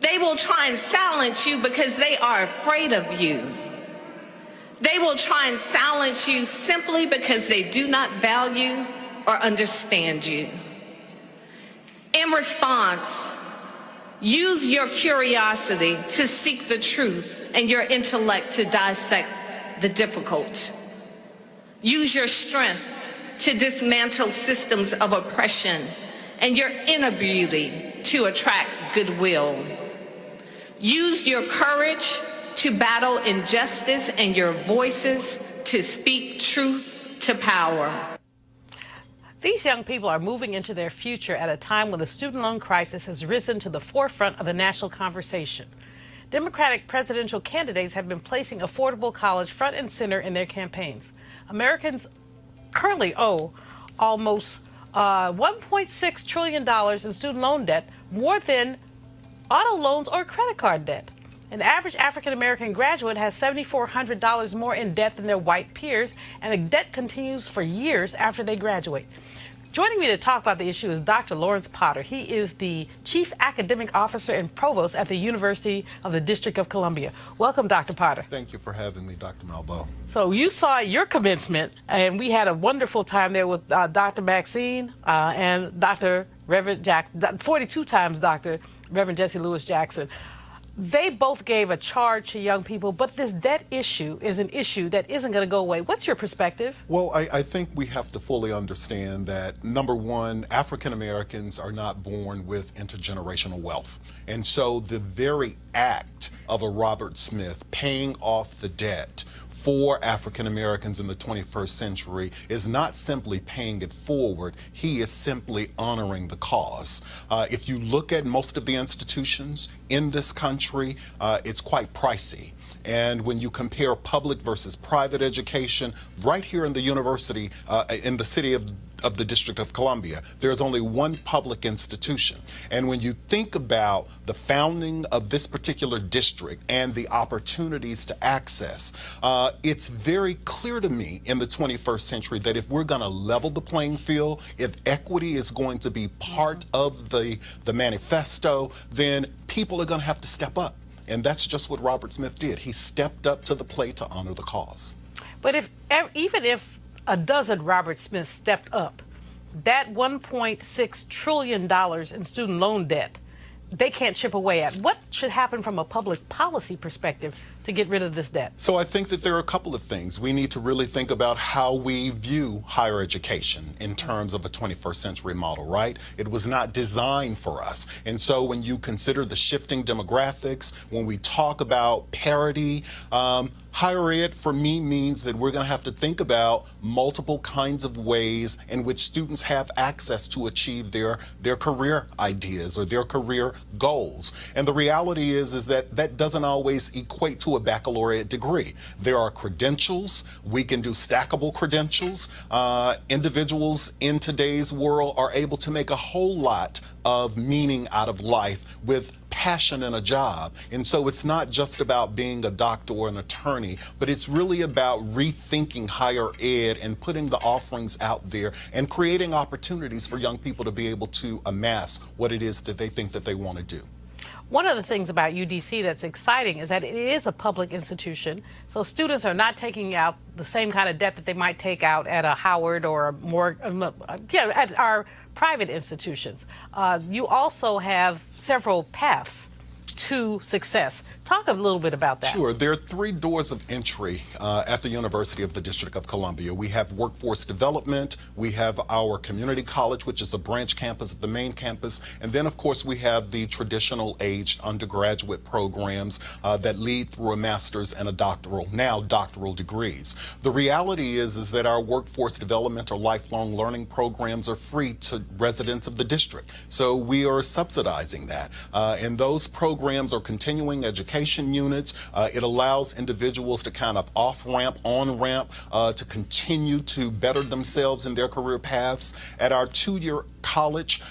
L: They will try and silence you because they are afraid of you. They will try and silence you simply because they do not value or understand you. In response, use your curiosity to seek the truth and your intellect to dissect the difficult. Use your strength to dismantle systems of oppression and your inner beauty to attract goodwill. Use your courage to battle injustice and your voices to speak truth to power.
A: These young people are moving into their future at a time when the student loan crisis has risen to the forefront of the national conversation. Democratic presidential candidates have been placing affordable college front and center in their campaigns. Americans currently owe almost $1.6 trillion in student loan debt, more than auto loans or credit card debt. An average African-American graduate has $7,400 more in debt than their white peers, and the debt continues for years after they graduate. Joining me to talk about the issue is Dr. Lawrence Potter. He is the Chief Academic Officer and Provost at the University of the District of Columbia. Welcome, Dr. Potter.
M: Thank you for having me, Dr. Malvo.
A: So you saw your commencement, and we had a wonderful time there with Dr. Maxine and Dr. Reverend Jackson, 42 times Dr. Reverend Jesse Lewis Jackson. They both gave a charge to young people, but this debt issue is an issue that isn't going to go away. What's your perspective?
M: Well, I think we have to fully understand that, number one, African Americans are not born with intergenerational wealth. And so the very act of a Robert Smith paying off the debt for African Americans in the 21st century is not simply paying it forward, he is simply honoring the cause. If you look at most of the institutions in this country, it's quite pricey. And when you compare public versus private education, right here in the university, in the city of of the District of Columbia, there's only one public institution. And when you think about the founding of this particular district and the opportunities to access, it's very clear to me in the 21st century that if we're going to level the playing field, if equity is going to be part of the manifesto, then people are going to have to step up. And that's just what Robert Smith did. He stepped up to the plate to honor the cause.
A: But even if a dozen Robert Smiths stepped up, that $1.6 trillion in student loan debt, they can't chip away at. What should happen from a public policy perspective to get rid of this debt?
M: So I think that there are a couple of things. We need to really think about how we view higher education in terms of a 21st century model, right? It was not designed for us. And so when you consider the shifting demographics, when we talk about parity, higher ed for me means that we're going to have to think about multiple kinds of ways in which students have access to achieve their career ideas or their career goals. And the reality is that that doesn't always equate to a baccalaureate degree. There are credentials. We can do stackable credentials. Individuals in today's world are able to make a whole lot of meaning out of life with passion in a job. And so it's not just about being a doctor or an attorney, but it's really about rethinking higher ed and putting the offerings out there and creating opportunities for young people to be able to amass what it is that they think that they want to do.
A: One of the things about UDC that's exciting is that it is a public institution, so students are not taking out the same kind of debt that they might take out at a Howard or a more, at our private institutions. You also have several paths to success. Talk a little bit about that.
M: Sure. There are three doors of entry at the University of the District of Columbia. We have workforce development, we have our community college, which is a branch campus of the main campus, and then of course we have the traditional aged undergraduate programs that lead through a master's and a doctoral degrees. The reality is that our workforce development or lifelong learning programs are free to residents of the district. So we are subsidizing that. And those programs are continuing education units. It allows individuals to kind of off-ramp, on-ramp, to continue to better themselves in their career paths. At our two-year college,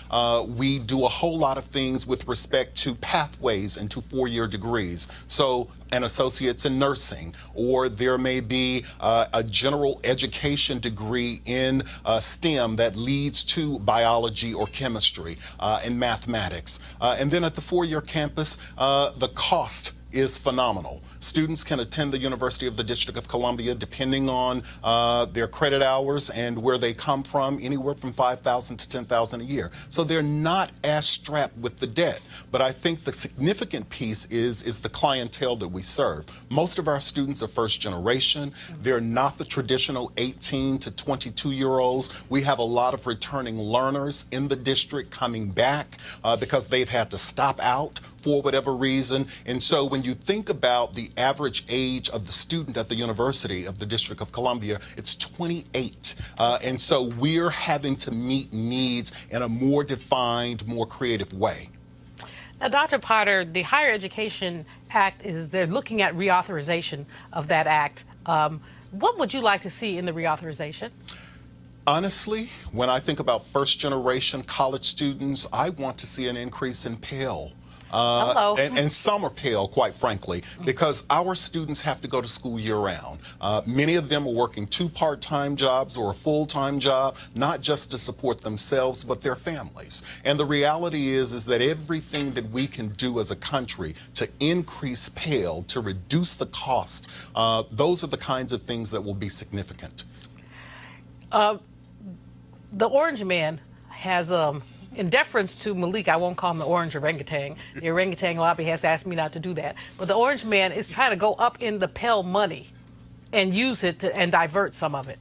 M: we do a whole lot of things with respect to pathways into four-year degrees. So an associate's in nursing, or there may be a general education degree in STEM that leads to biology or chemistry and mathematics. And then at the four-year campus, the cost is phenomenal. Students can attend the University of the District of Columbia depending on their credit hours and where they come from, anywhere from $5,000 to $10,000 a year. So they're not as strapped with the debt. But I think the significant piece is the clientele that we serve. Most of our students are first generation. They're not the traditional 18 to 22-year-olds. We have a lot of returning learners in the district coming back because they've had to stop out for whatever reason. And so when you think about the average age of the student at the University of the District of Columbia, it's 28. And so we're having to meet needs in a more defined, more creative way.
A: Now, Dr. Potter, the Higher Education Act they're looking at reauthorization of that act. What would you like to see in the reauthorization?
M: Honestly, when I think about first generation college students, I want to see an increase in Pell. And some are Pell, quite frankly, because our students have to go to school year-round. Many of them are working two part-time jobs or a full-time job, not just to support themselves, but their families. And the reality is that everything that we can do as a country to increase Pell, to reduce the cost, those are the kinds of things that will be significant.
A: The Orange Man has in deference to Malik, I won't call him the orange orangutan. The orangutan lobby has asked me not to do that. But the Orange Man is trying to go up in the Pell money and use it and divert some of it.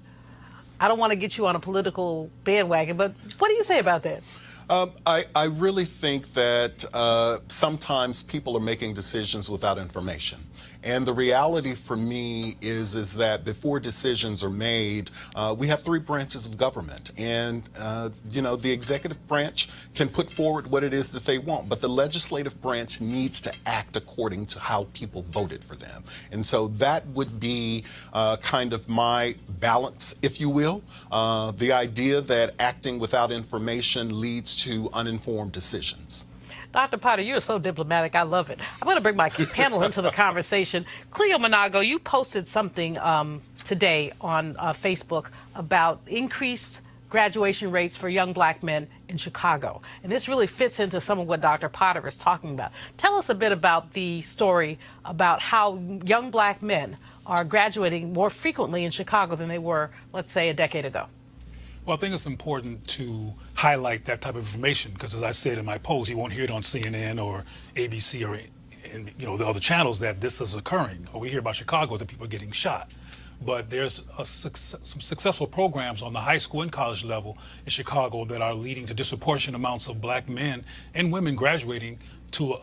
A: I don't want to get you on a political bandwagon, but what do you say about that?
M: I really think that sometimes people are making decisions without information. And the reality for me is that before decisions are made, we have three branches of government. And, the executive branch can put forward what it is that they want, but the legislative branch needs to act according to how people voted for them. And so that would be kind of my balance, if you will. The idea that acting without information leads to uninformed decisions.
A: Dr. Potter, you're so diplomatic. I love it. I'm going to bring my panel into the conversation. Cleo Monago, you posted something today on Facebook about increased graduation rates for young black men in Chicago. And this really fits into some of what Dr. Potter is talking about. Tell us a bit about the story about how young black men are graduating more frequently in Chicago than they were, let's say, a decade ago.
D: Well, I think it's important to highlight that type of information because, as I said in my post, you won't hear it on CNN or ABC or the other channels that this is occurring. Or we hear about Chicago that people are getting shot. But there's some successful programs on the high school and college level in Chicago that are leading to disproportionate amounts of black men and women graduating to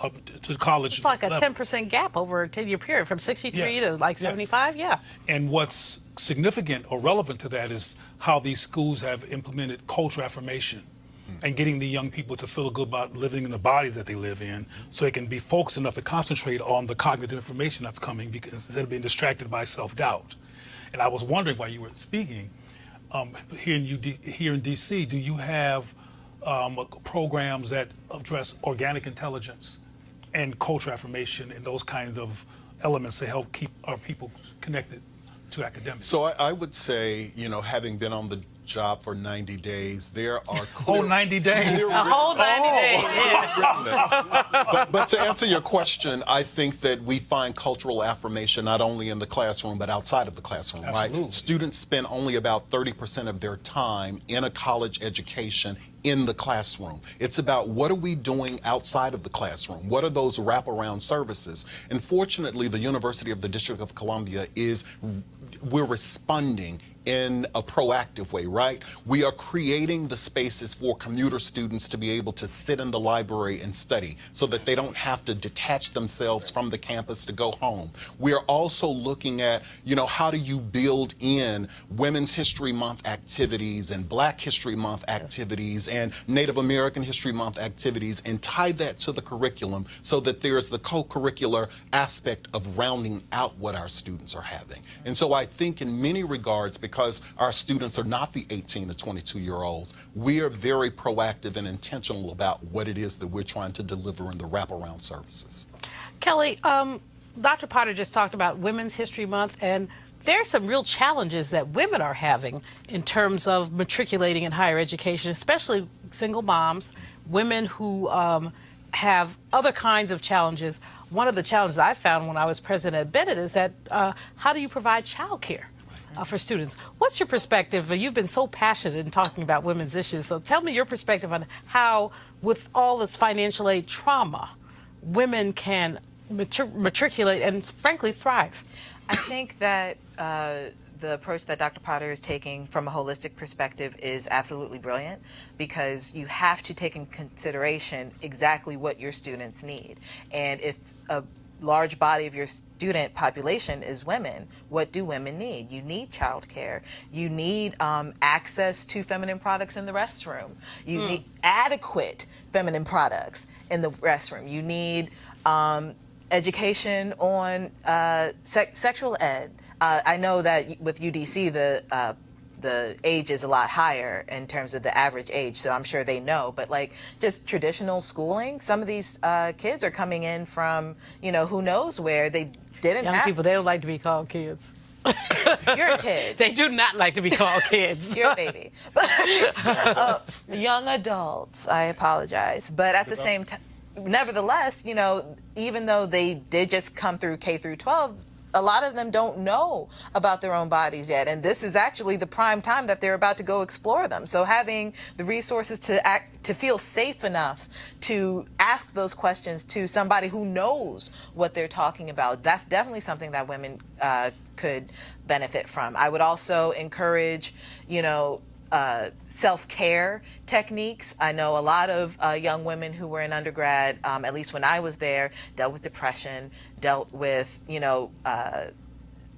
D: college.
A: It's like a
D: level.
A: 10% gap over a 10-year period from 63 to like 75. Yeah.
D: And what's significant or relevant to that is how these schools have implemented cultural affirmation and getting the young people to feel good about living in the body that they live in so they can be focused enough to concentrate on the cognitive information that's coming because instead of being distracted by self-doubt. And I was wondering while you were speaking, here in D.C., do you have programs that address organic intelligence and cultural affirmation and those kinds of elements to help keep our people connected to academics?
M: So I would say, having been on the job for 90 days, there are
D: whole 90 days.
A: A whole 90 days.
M: Yeah. But to answer your question, I think that we find cultural affirmation not only in the classroom but outside of the classroom.
D: Absolutely.
M: Right? Students spend only about 30% of their time in a college education in the classroom. It's about what are we doing outside of the classroom? What are those wraparound services? And fortunately, the University of the District of Columbia we're responding in a proactive way, right? We are creating the spaces for commuter students to be able to sit in the library and study so that they don't have to detach themselves from the campus to go home. We are also looking at, how do you build in Women's History Month activities and Black History Month activities and Native American History Month activities and tie that to the curriculum so that there's the co-curricular aspect of rounding out what our students are having. And so I think in many regards, because our students are not the 18 to 22-year-olds, we are very proactive and intentional about what it is that we're trying to deliver in the wraparound services.
A: Kelly, Dr. Potter just talked about Women's History Month, and there's some real challenges that women are having in terms of matriculating in higher education, especially single moms, women who have other kinds of challenges. One of the challenges I found when I was president at Bennett is that how do you provide childcare for students? What's your perspective? You've been so passionate in talking about women's issues, so tell me your perspective on how, with all this financial aid trauma, women can matriculate and, frankly, thrive.
F: I think that the approach that Dr. Potter is taking from a holistic perspective is absolutely brilliant because you have to take in consideration exactly what your students need. And if a large body of your student population is women, what do women need? You need childcare. You need access to feminine products in the restroom. You need adequate feminine products in the restroom. You need education on sexual ed. I know that with UDC, the age is a lot higher in terms of the average age, so I'm sure they know. But like just traditional schooling, some of these kids are coming in from, who knows where. They didn't
A: Young
F: have
A: people, they don't like to be called kids.
F: You're a kid.
A: They do not like to be called kids.
F: You're a baby. Young adults, I apologize. But at the same time, nevertheless, even though they did just come through K through 12, a lot of them don't know about their own bodies yet. And this is actually the prime time that they're about to go explore them. So having the resources to feel safe enough to ask those questions to somebody who knows what they're talking about, that's definitely something that women could benefit from. I would also encourage, self-care techniques. I know a lot of young women who were in undergrad, at least when I was there, dealt with depression, dealt with,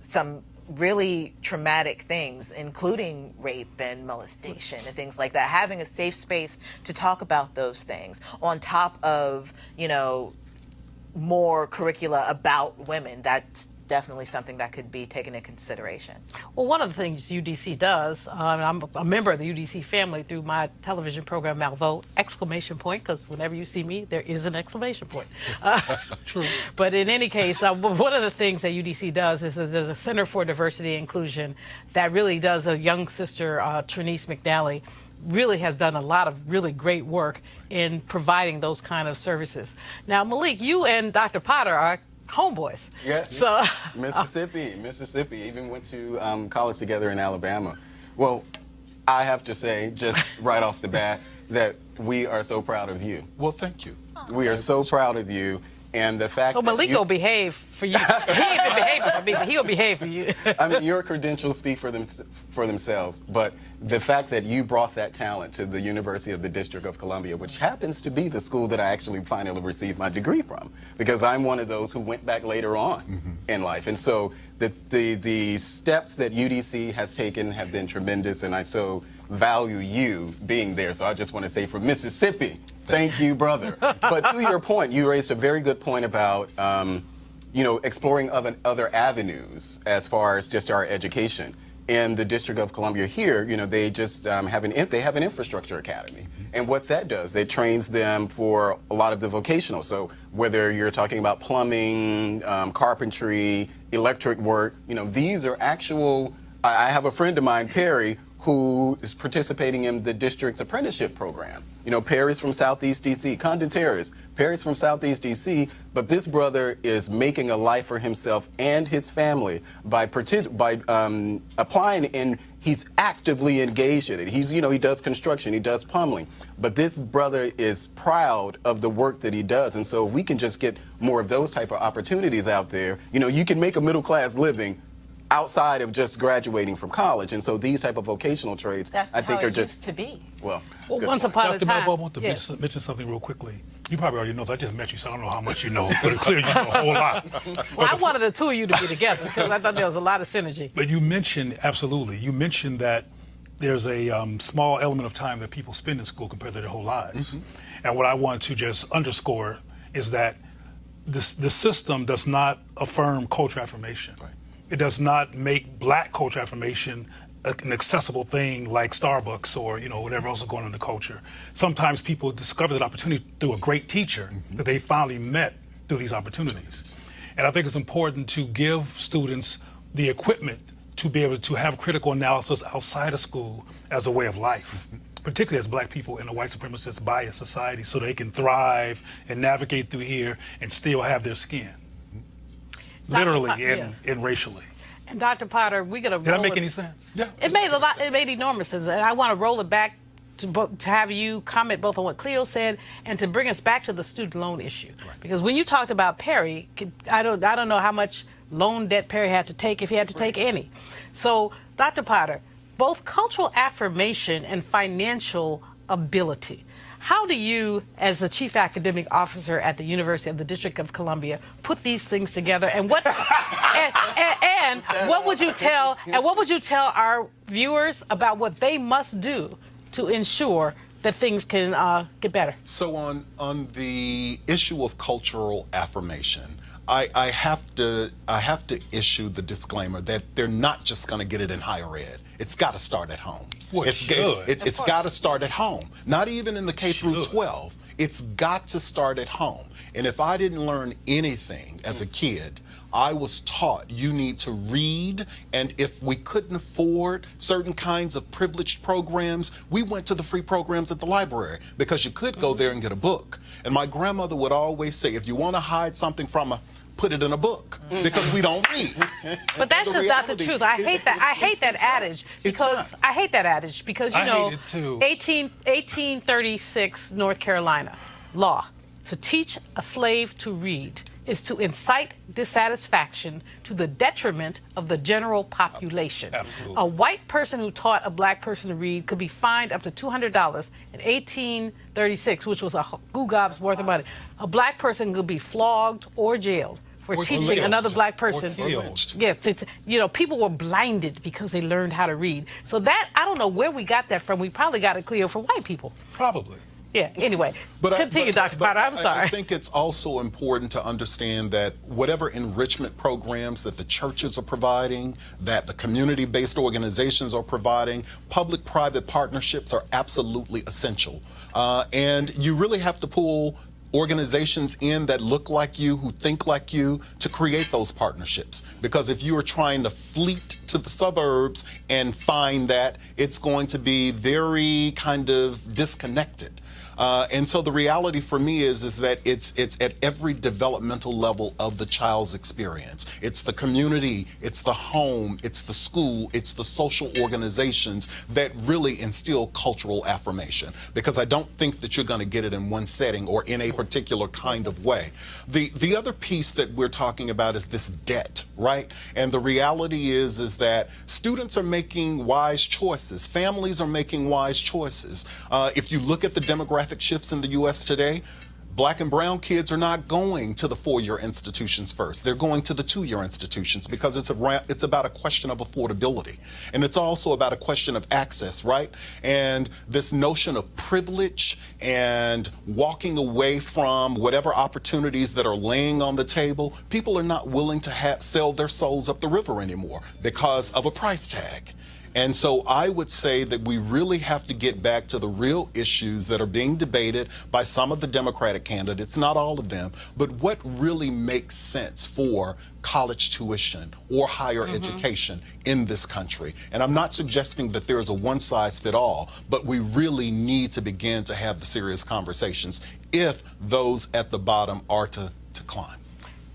F: some really traumatic things, including rape and molestation and things like that. Having a safe space to talk about those things on top of, more curricula about women, that's definitely something that could be taken into consideration.
A: Well, one of the things UDC does, I'm a member of the UDC family through my television program, Malvote, exclamation point, because whenever you see me, there is an exclamation point.
D: True.
A: But in any case, one of the things that UDC does is there's a Center for Diversity and Inclusion that really does, a young sister, Trinice McNally, really has done a lot of really great work in providing those kind of services. Now, Malik, you and Dr. Potter are homeboys.
E: Yes.
A: So
E: Mississippi, even went to college together in Alabama. Well, I have to say, just right off the bat, that we are so proud of you.
M: Well, thank you.
E: We are so proud of you. And the fact
A: so Malik will behave for you. He ain't been behaving for me, but he'll behave for you.
E: I mean, your credentials speak for themselves, but the fact that you brought that talent to the University of the District of Columbia, which happens to be the school that I actually finally received my degree from, because I'm one of those who went back later on in life. And so the steps that UDC has taken have been tremendous, and I so value you being there. So I just want to say, from Mississippi, thank you, brother. But to your point, you raised a very good point about exploring other avenues as far as just our education. In the District of Columbia here, they just have an infrastructure academy. And what that does, it trains them for a lot of the vocational. So whether you're talking about plumbing, carpentry, electric work, these are actual. I have a friend of mine, Perry, who is participating in the district's apprenticeship program. Perry's from Southeast D.C., Condon Terrace. Perry's from Southeast D.C., but this brother is making a life for himself and his family by applying, and he's actively engaged in it. He does construction, he does plumbing, but this brother is proud of the work that he does. And so if we can just get more of those type of opportunities out there, you can make a middle-class living outside of just graduating from college. And so these type of vocational trades, I think, are just
F: used to be.
E: Well,
A: once upon a
D: Dr.
A: time.
D: Melville, I want to mention something real quickly. You probably already know. I just met you, so I don't know how much you know, but it's clear you know a whole lot.
A: Well, I wanted the two of you to be together because I thought there was a lot of synergy.
D: But you mentioned, absolutely, that there's a small element of time that people spend in school compared to their whole lives. And what I want to just underscore is that the system does not affirm culture affirmation. Right. It does not make black culture affirmation an accessible thing like Starbucks or whatever else is going on in the culture. Sometimes people discover that opportunity through a great teacher that they finally met through these opportunities. And I think it's important to give students the equipment to be able to have critical analysis outside of school as a way of life, particularly as black people in a white supremacist biased society, so they can thrive and navigate through here and still have their skin. Literally and racially.
A: And Dr. Potter, we're gonna.
D: Did that make any sense?
M: Yeah.
A: It made a lot. It made enormous sense, and I want to roll it back to have you comment both on what Cleo said and to bring us back to the student loan issue. Right. Because when you talked about Perry, I don't know how much loan debt Perry had to take, if he had to take any. So, Dr. Potter, both cultural affirmation and financial ability. How do you, as the chief academic officer at the University of the District of Columbia, put these things together? And what and what would you tell our viewers about what they must do to ensure that things can get better?
M: So on the issue of cultural affirmation, I have to issue the disclaimer that they're not just going to get it in higher ed. It's got to start at home.
D: Well,
M: it's got to start at home. Not even in the K through 12. It's got to start at home. And if I didn't learn anything as a kid, I was taught you need to read, and if we couldn't afford certain kinds of privileged programs, we went to the free programs at the library because you could go there and get a book. And my grandmother would always say, if you want to hide something from a put it in a book because we don't read.
A: But that's just not the truth. I hate that adage because I hate that adage because you know, 1836 North Carolina law, to teach a slave to read, is to incite dissatisfaction to the detriment of the general population.
D: Absolutely.
A: A white person who taught a black person to read could be fined up to $200 in 1836, which was a goo-gob's worth of money. A black person could be flogged or jailed for teaching another black person. Yes, it's, you know, people were blinded because they learned how to read. So that, I don't know where we got that from. We probably got it clear from white people.
D: Probably.
A: Yeah, anyway, continue, Dr. Potter. I'm sorry.
M: I think it's also important to understand that whatever enrichment programs that the churches are providing, that the community-based organizations are providing, public-private partnerships are absolutely essential. And you really have to pull organizations in that look like you, who think like you, to create those partnerships. Because if you are trying to fleet to the suburbs and find that, it's going to be very kind of disconnected. And so the reality for me is that it's at every developmental level of the child's experience. It's the community, it's the home, it's the school, it's the social organizations that really instill cultural affirmation. Because I don't think that you're going to get it in one setting or in a particular kind of way. The other piece that we're talking about is this debt, right? And the reality is that students are making wise choices. Families are making wise choices. If you look at the demographic shifts in the U.S. today, black and brown kids are not going to the 4-year institutions first. They're going to the 2-year institutions because it's about a question of affordability. And it's also about a question of access, right? And this notion of privilege and walking away from whatever opportunities that are laying on the table, people are not willing to sell their souls up the river anymore because of a price tag. And so I would say that we really have to get back to the real issues that are being debated by some of the Democratic candidates, not all of them, but what really makes sense for college tuition or higher education in this country. And I'm not suggesting that there is a one-size-fits-all, but we really need to begin to have the serious conversations if those at the bottom are to climb.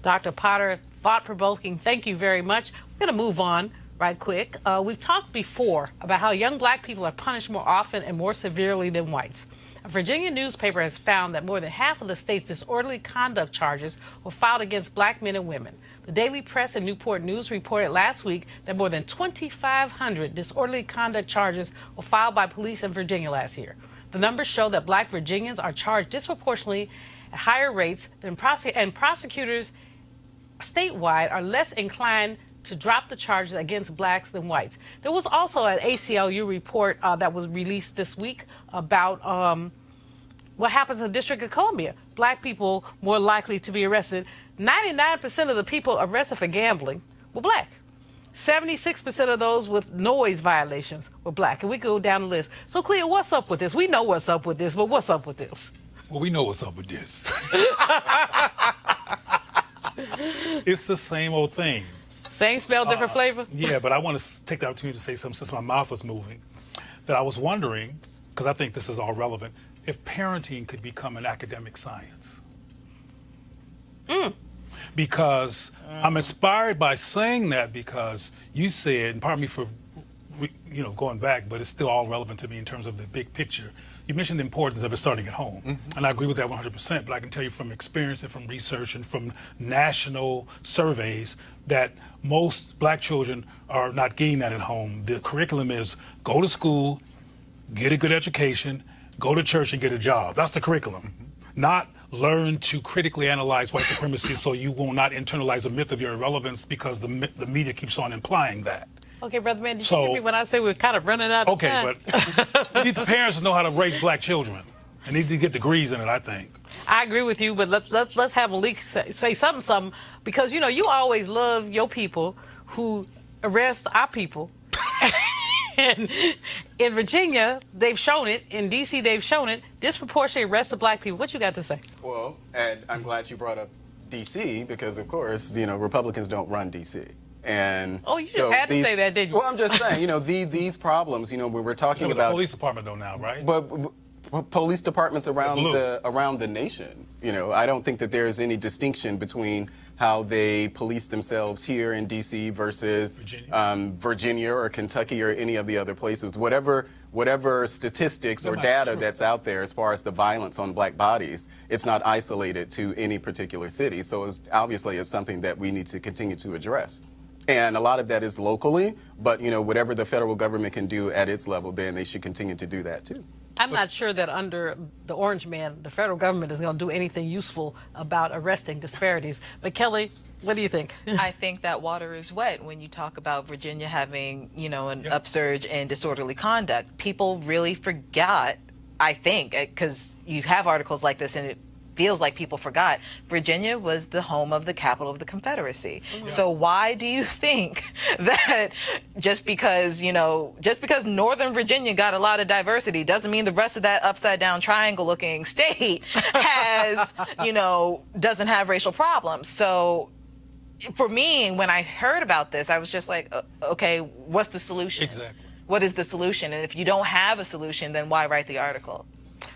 A: Dr. Potter, thought-provoking. Thank you very much. We're going to move on right quick. We've talked before about how young black people are punished more often and more severely than whites. A Virginia newspaper has found that more than half of the state's disorderly conduct charges were filed against black men and women. The Daily Press and Newport News reported last week that more than 2,500 disorderly conduct charges were filed by police in Virginia last year. The numbers show that Black Virginians are charged disproportionately at higher rates than prosecutors statewide are less inclined to drop the charges against blacks than whites. There was also an ACLU report that was released this week about what happens in the District of Columbia. Black people more likely to be arrested. 99% of the people arrested for gambling were black. 76% of those with noise violations were black. And we go down the list. So, Cleo, what's up with this? We know what's up with this, but what's up with this?
D: Well, we know what's up with this. It's the same old thing.
A: Same smell, different flavor?
D: Yeah, but I want to take the opportunity to say something since my mouth was moving. That I was wondering, because I think this is all relevant, if parenting could become an academic science. Because I'm inspired by saying that because you said, and pardon me for going back, but it's still all relevant to me in terms of the big picture. You mentioned the importance of it starting at home, and I agree with that 100%, but I can tell you from experience and from research and from national surveys that most black children are not getting that at home. The curriculum is go to school, get a good education, go to church and get a job. That's the curriculum. Not learn to critically analyze white supremacy so you will not internalize a myth of your irrelevance because the media keeps on implying that.
A: Okay, Brother Man, did you hear me when I say we're kind of running out of time?
D: Okay, but we need the parents to know how to raise black children. They need to get degrees in it, I think.
A: I agree with you, but let's have Malik say something, because, you always love your people who arrest our people. And in Virginia, they've shown it. In D.C., they've shown it. Disproportionately arrest of black people. What you got to say?
E: Well, and I'm glad you brought up D.C. because, of course, Republicans don't run D.C. And
A: you just had to say that, didn't you?
E: Well, I'm just saying, these problems, when we're talking about
D: the police department though now, right?
E: But police departments around the nation. You know, I don't think that there is any distinction between how they police themselves here in D.C. versus Virginia or Kentucky or any of the other places. Whatever statistics or data that's out there as far as the violence on black bodies, it's not isolated to any particular city. So obviously it's something that we need to continue to address. And a lot of that is locally, but you know, whatever the federal government can do at its level, then they should continue to do that too.
A: I'm not sure that under the Orange Man, the federal government is going to do anything useful about arresting disparities. But Kelly, what do you think?
F: I think that water is wet when you talk about Virginia having, you know, an upsurge in disorderly conduct. People really forgot, I think, because you have articles like this and it feels like people forgot, Virginia was the home of the capital of the Confederacy. So why do you think that just because Northern Virginia got a lot of diversity doesn't mean the rest of that upside down triangle looking state has, doesn't have racial problems? So for me, when I heard about this, I was just like, okay, what's the solution?
D: Exactly.
F: What is the solution? And if you don't have a solution, then why write the article?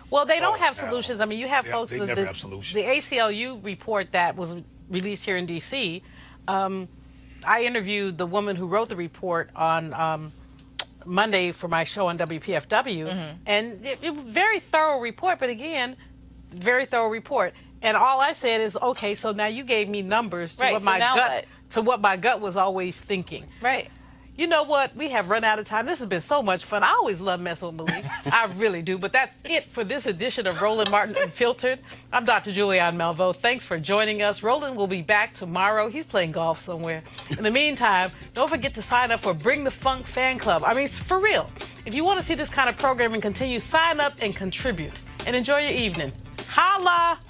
A: Well, they don't have solutions. I mean, you have folks.
D: They never have solutions.
A: The ACLU report that was released here in D.C. I interviewed the woman who wrote the report on Monday for my show on WPFW, and it was a very thorough report. But again, very thorough report. And all I said is, okay, so now you gave me numbers to what my gut was always thinking.
F: Right.
A: You know what? We have run out of time. This has been so much fun. I always love messing with Malik. I really do. But that's it for this edition of Roland Martin Unfiltered. I'm Dr. Julianne Malveaux. Thanks for joining us. Roland will be back tomorrow. He's playing golf somewhere. In the meantime, don't forget to sign up for Bring the Funk Fan Club. I mean, for real. If you want to see this kind of programming continue, sign up and contribute. And enjoy your evening. Holla!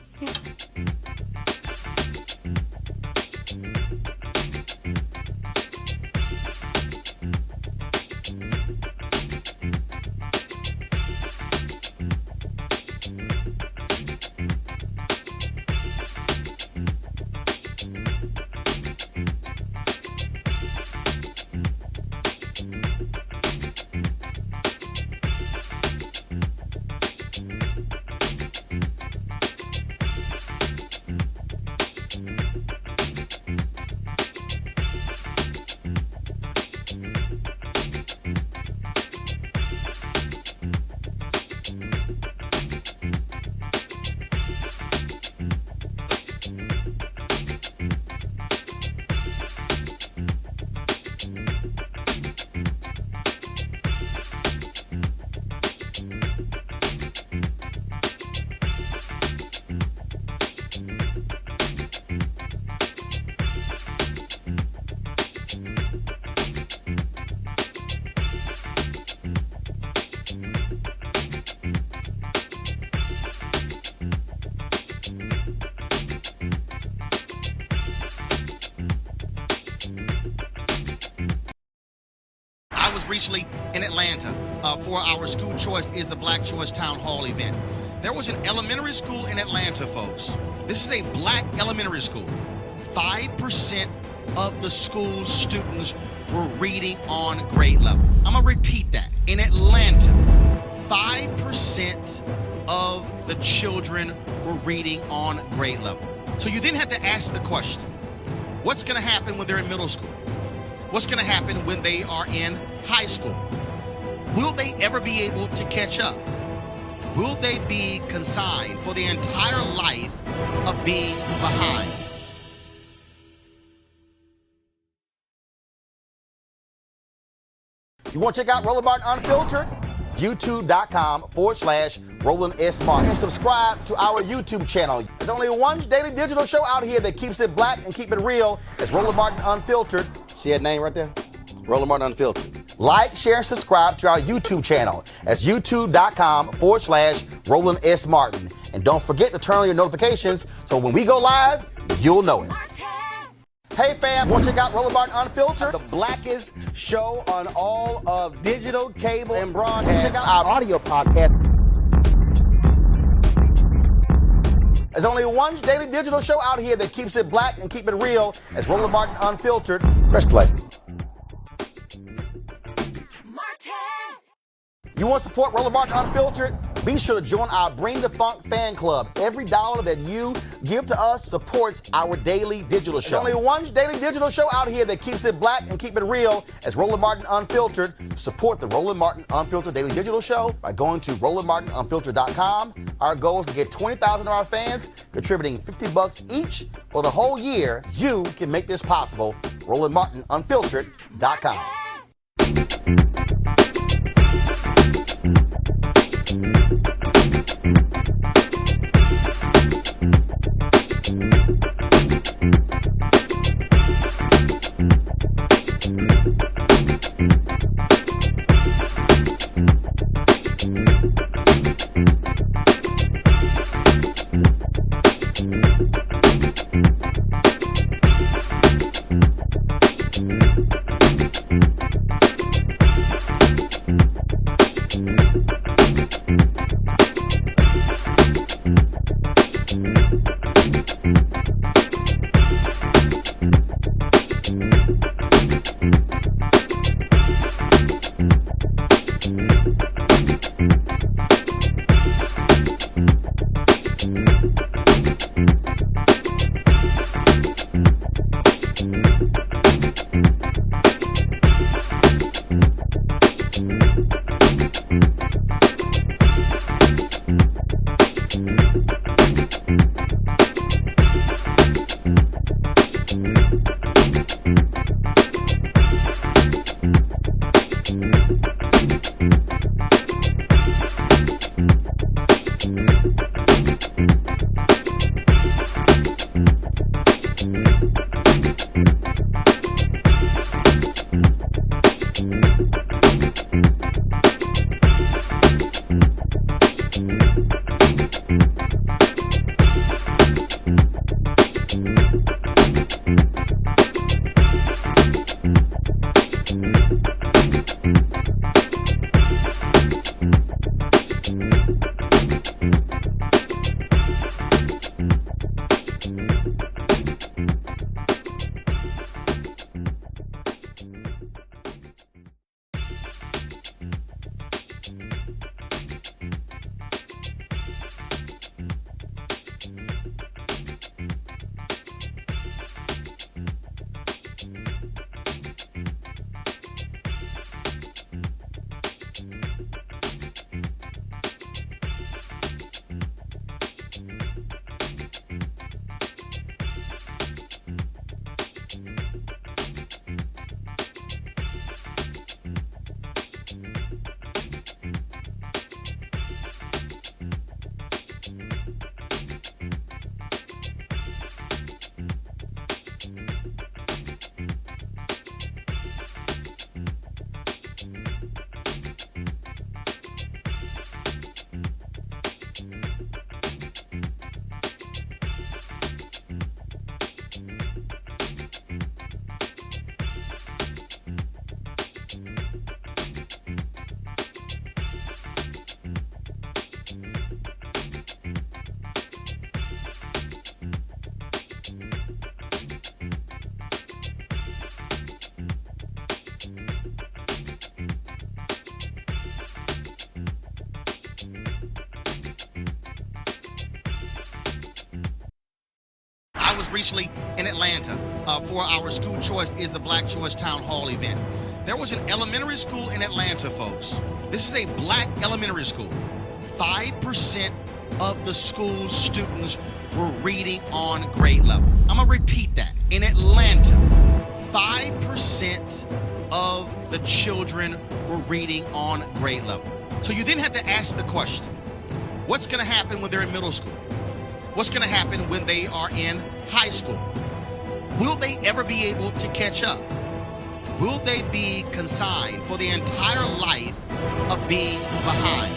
J: Recently in Atlanta for our School Choice is the Black Choice Town Hall event. There was an elementary school in Atlanta, folks. This is a black elementary school. 5% of the school's students were reading on grade level. I'm going to repeat that. In Atlanta, 5% of the children were reading on grade level. So you then have to ask the question, what's going to happen when they're in middle school? What's going to happen when they are in high school? Will they ever be able to catch up? Will they be consigned for the entire life of being behind? You want to check out Roland Martin Unfiltered? YouTube.com/Roland S. Martin. And subscribe to our YouTube channel. There's only one daily digital show out here that keeps it black and keep it real. It's Roland Martin Unfiltered. See that name right there? Roland Martin Unfiltered. Like, share, and subscribe to our YouTube channel. That's YouTube.com/Roland S. Martin. And don't forget to turn on your notifications so when we go live, you'll know it. Hey fam, want to check out Roland Martin Unfiltered? The blackest show on all of digital, cable, and broadcast. Check out our audio podcast. There's only one daily digital show out here that keeps it black and keep it real. It's Roland Martin Unfiltered. Press play. You want to support Roland Martin Unfiltered? Be sure to join our Bring the Funk fan club. Every dollar that you give to us supports our daily digital show. There's only one daily digital show out here that keeps it black and keep it real. As Roland Martin Unfiltered. Support the Roland Martin Unfiltered Daily Digital Show by going to RolandMartinUnfiltered.com. Our goal is to get 20,000 of our fans contributing $50 each for the whole year. You can make this possible. RolandMartinUnfiltered.com. I was recently in Atlanta for our School Choice is the Black Choice Town Hall event. There was an elementary school in Atlanta, folks. This is a black elementary school. 5% of the school students were reading on grade level. I'm gonna repeat that. In Atlanta, 5% of the children were reading on grade level. So you then have to ask the question, what's gonna happen when they're in middle school? What's gonna happen when they are in high school? Will they ever be able to catch up? Will they be consigned for the entire life of being behind?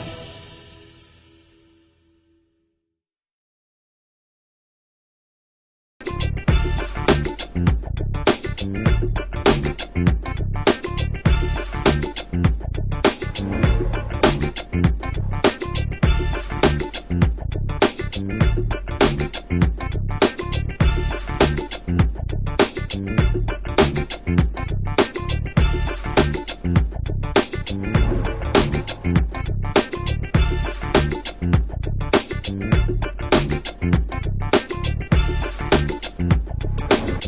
J: You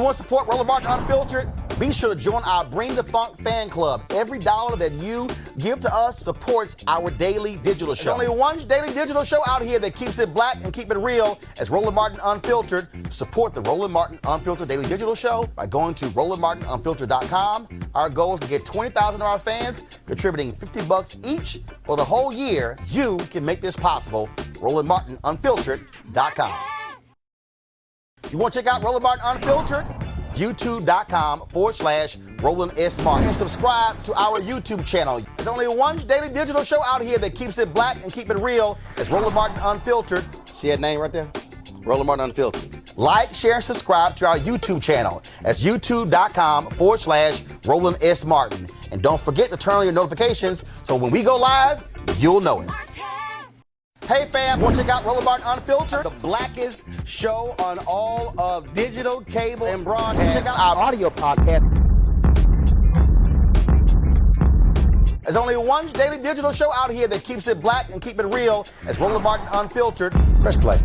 J: want to support Roland Martin Unfiltered? Be sure to join our Bring the Funk fan club. Every dollar that you give to us supports our daily digital show. There's only one daily digital show out here that keeps it black and keep it real. It's Roland Martin Unfiltered. Support the Roland Martin Unfiltered daily digital show by going to RolandMartinUnfiltered.com. Our goal is to get 20,000 of our fans contributing $50 each for the whole year. You can make this possible. RolandMartinUnfiltered.com. You want to check out Roland Martin Unfiltered? YouTube.com/Roland S. Martin. And subscribe to our YouTube channel. There's only one daily digital show out here that keeps it black and keep it real. It's Roland Martin Unfiltered. See that name right there? Roland Martin Unfiltered. Like, share, and subscribe to our YouTube channel. That's YouTube.com/Roland S. Martin. And don't forget to turn on your notifications so when we go live, you'll know it. Hey fam, want to check out Roland Martin Unfiltered? The blackest show on all of digital, cable, and broadcast. Check out our audio podcast. There's only one daily digital show out here that keeps it black and keep it real. It's Roland Martin Unfiltered. Press play.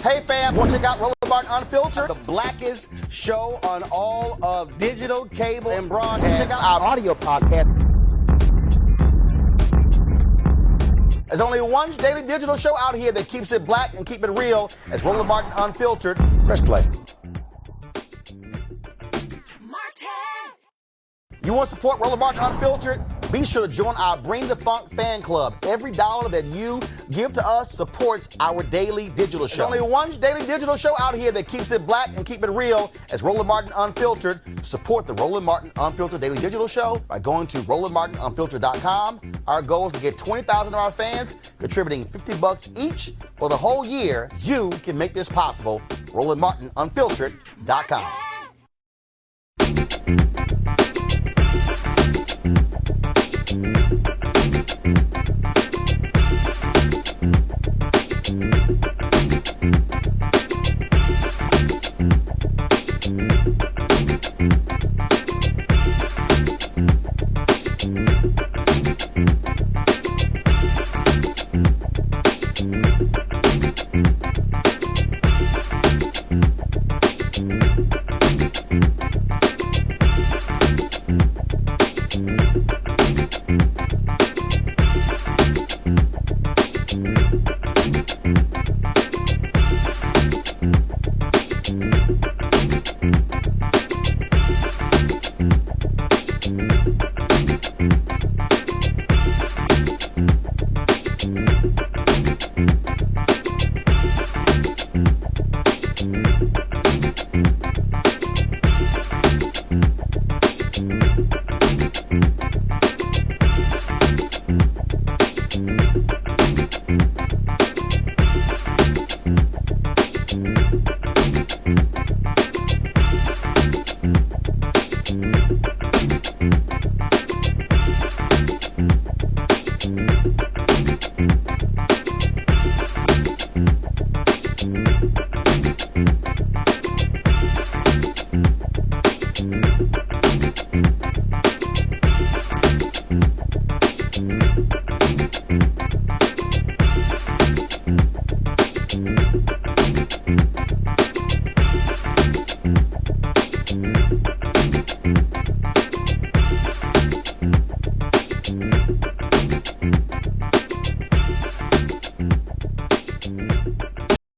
J: Hey fam, want to check out Roland Martin Unfiltered, the blackest show on all of digital, cable, and broadcast. Check out our audio podcast. There's only one daily digital show out here that keeps it black and keep it real. It's Roland Martin Unfiltered. Press play. You want to support Roland Martin Unfiltered? Be sure to join our Bring the Funk fan club. Every dollar that you give to us supports our daily digital show. There's only one daily digital show out here that keeps it black and keep it real. It's Roland Martin Unfiltered. Support the Roland Martin Unfiltered daily digital show by going to RolandMartinUnfiltered.com. Our goal is to get 20,000 of our fans contributing $50 each for the whole year. You can make this possible. RolandMartinUnfiltered.com.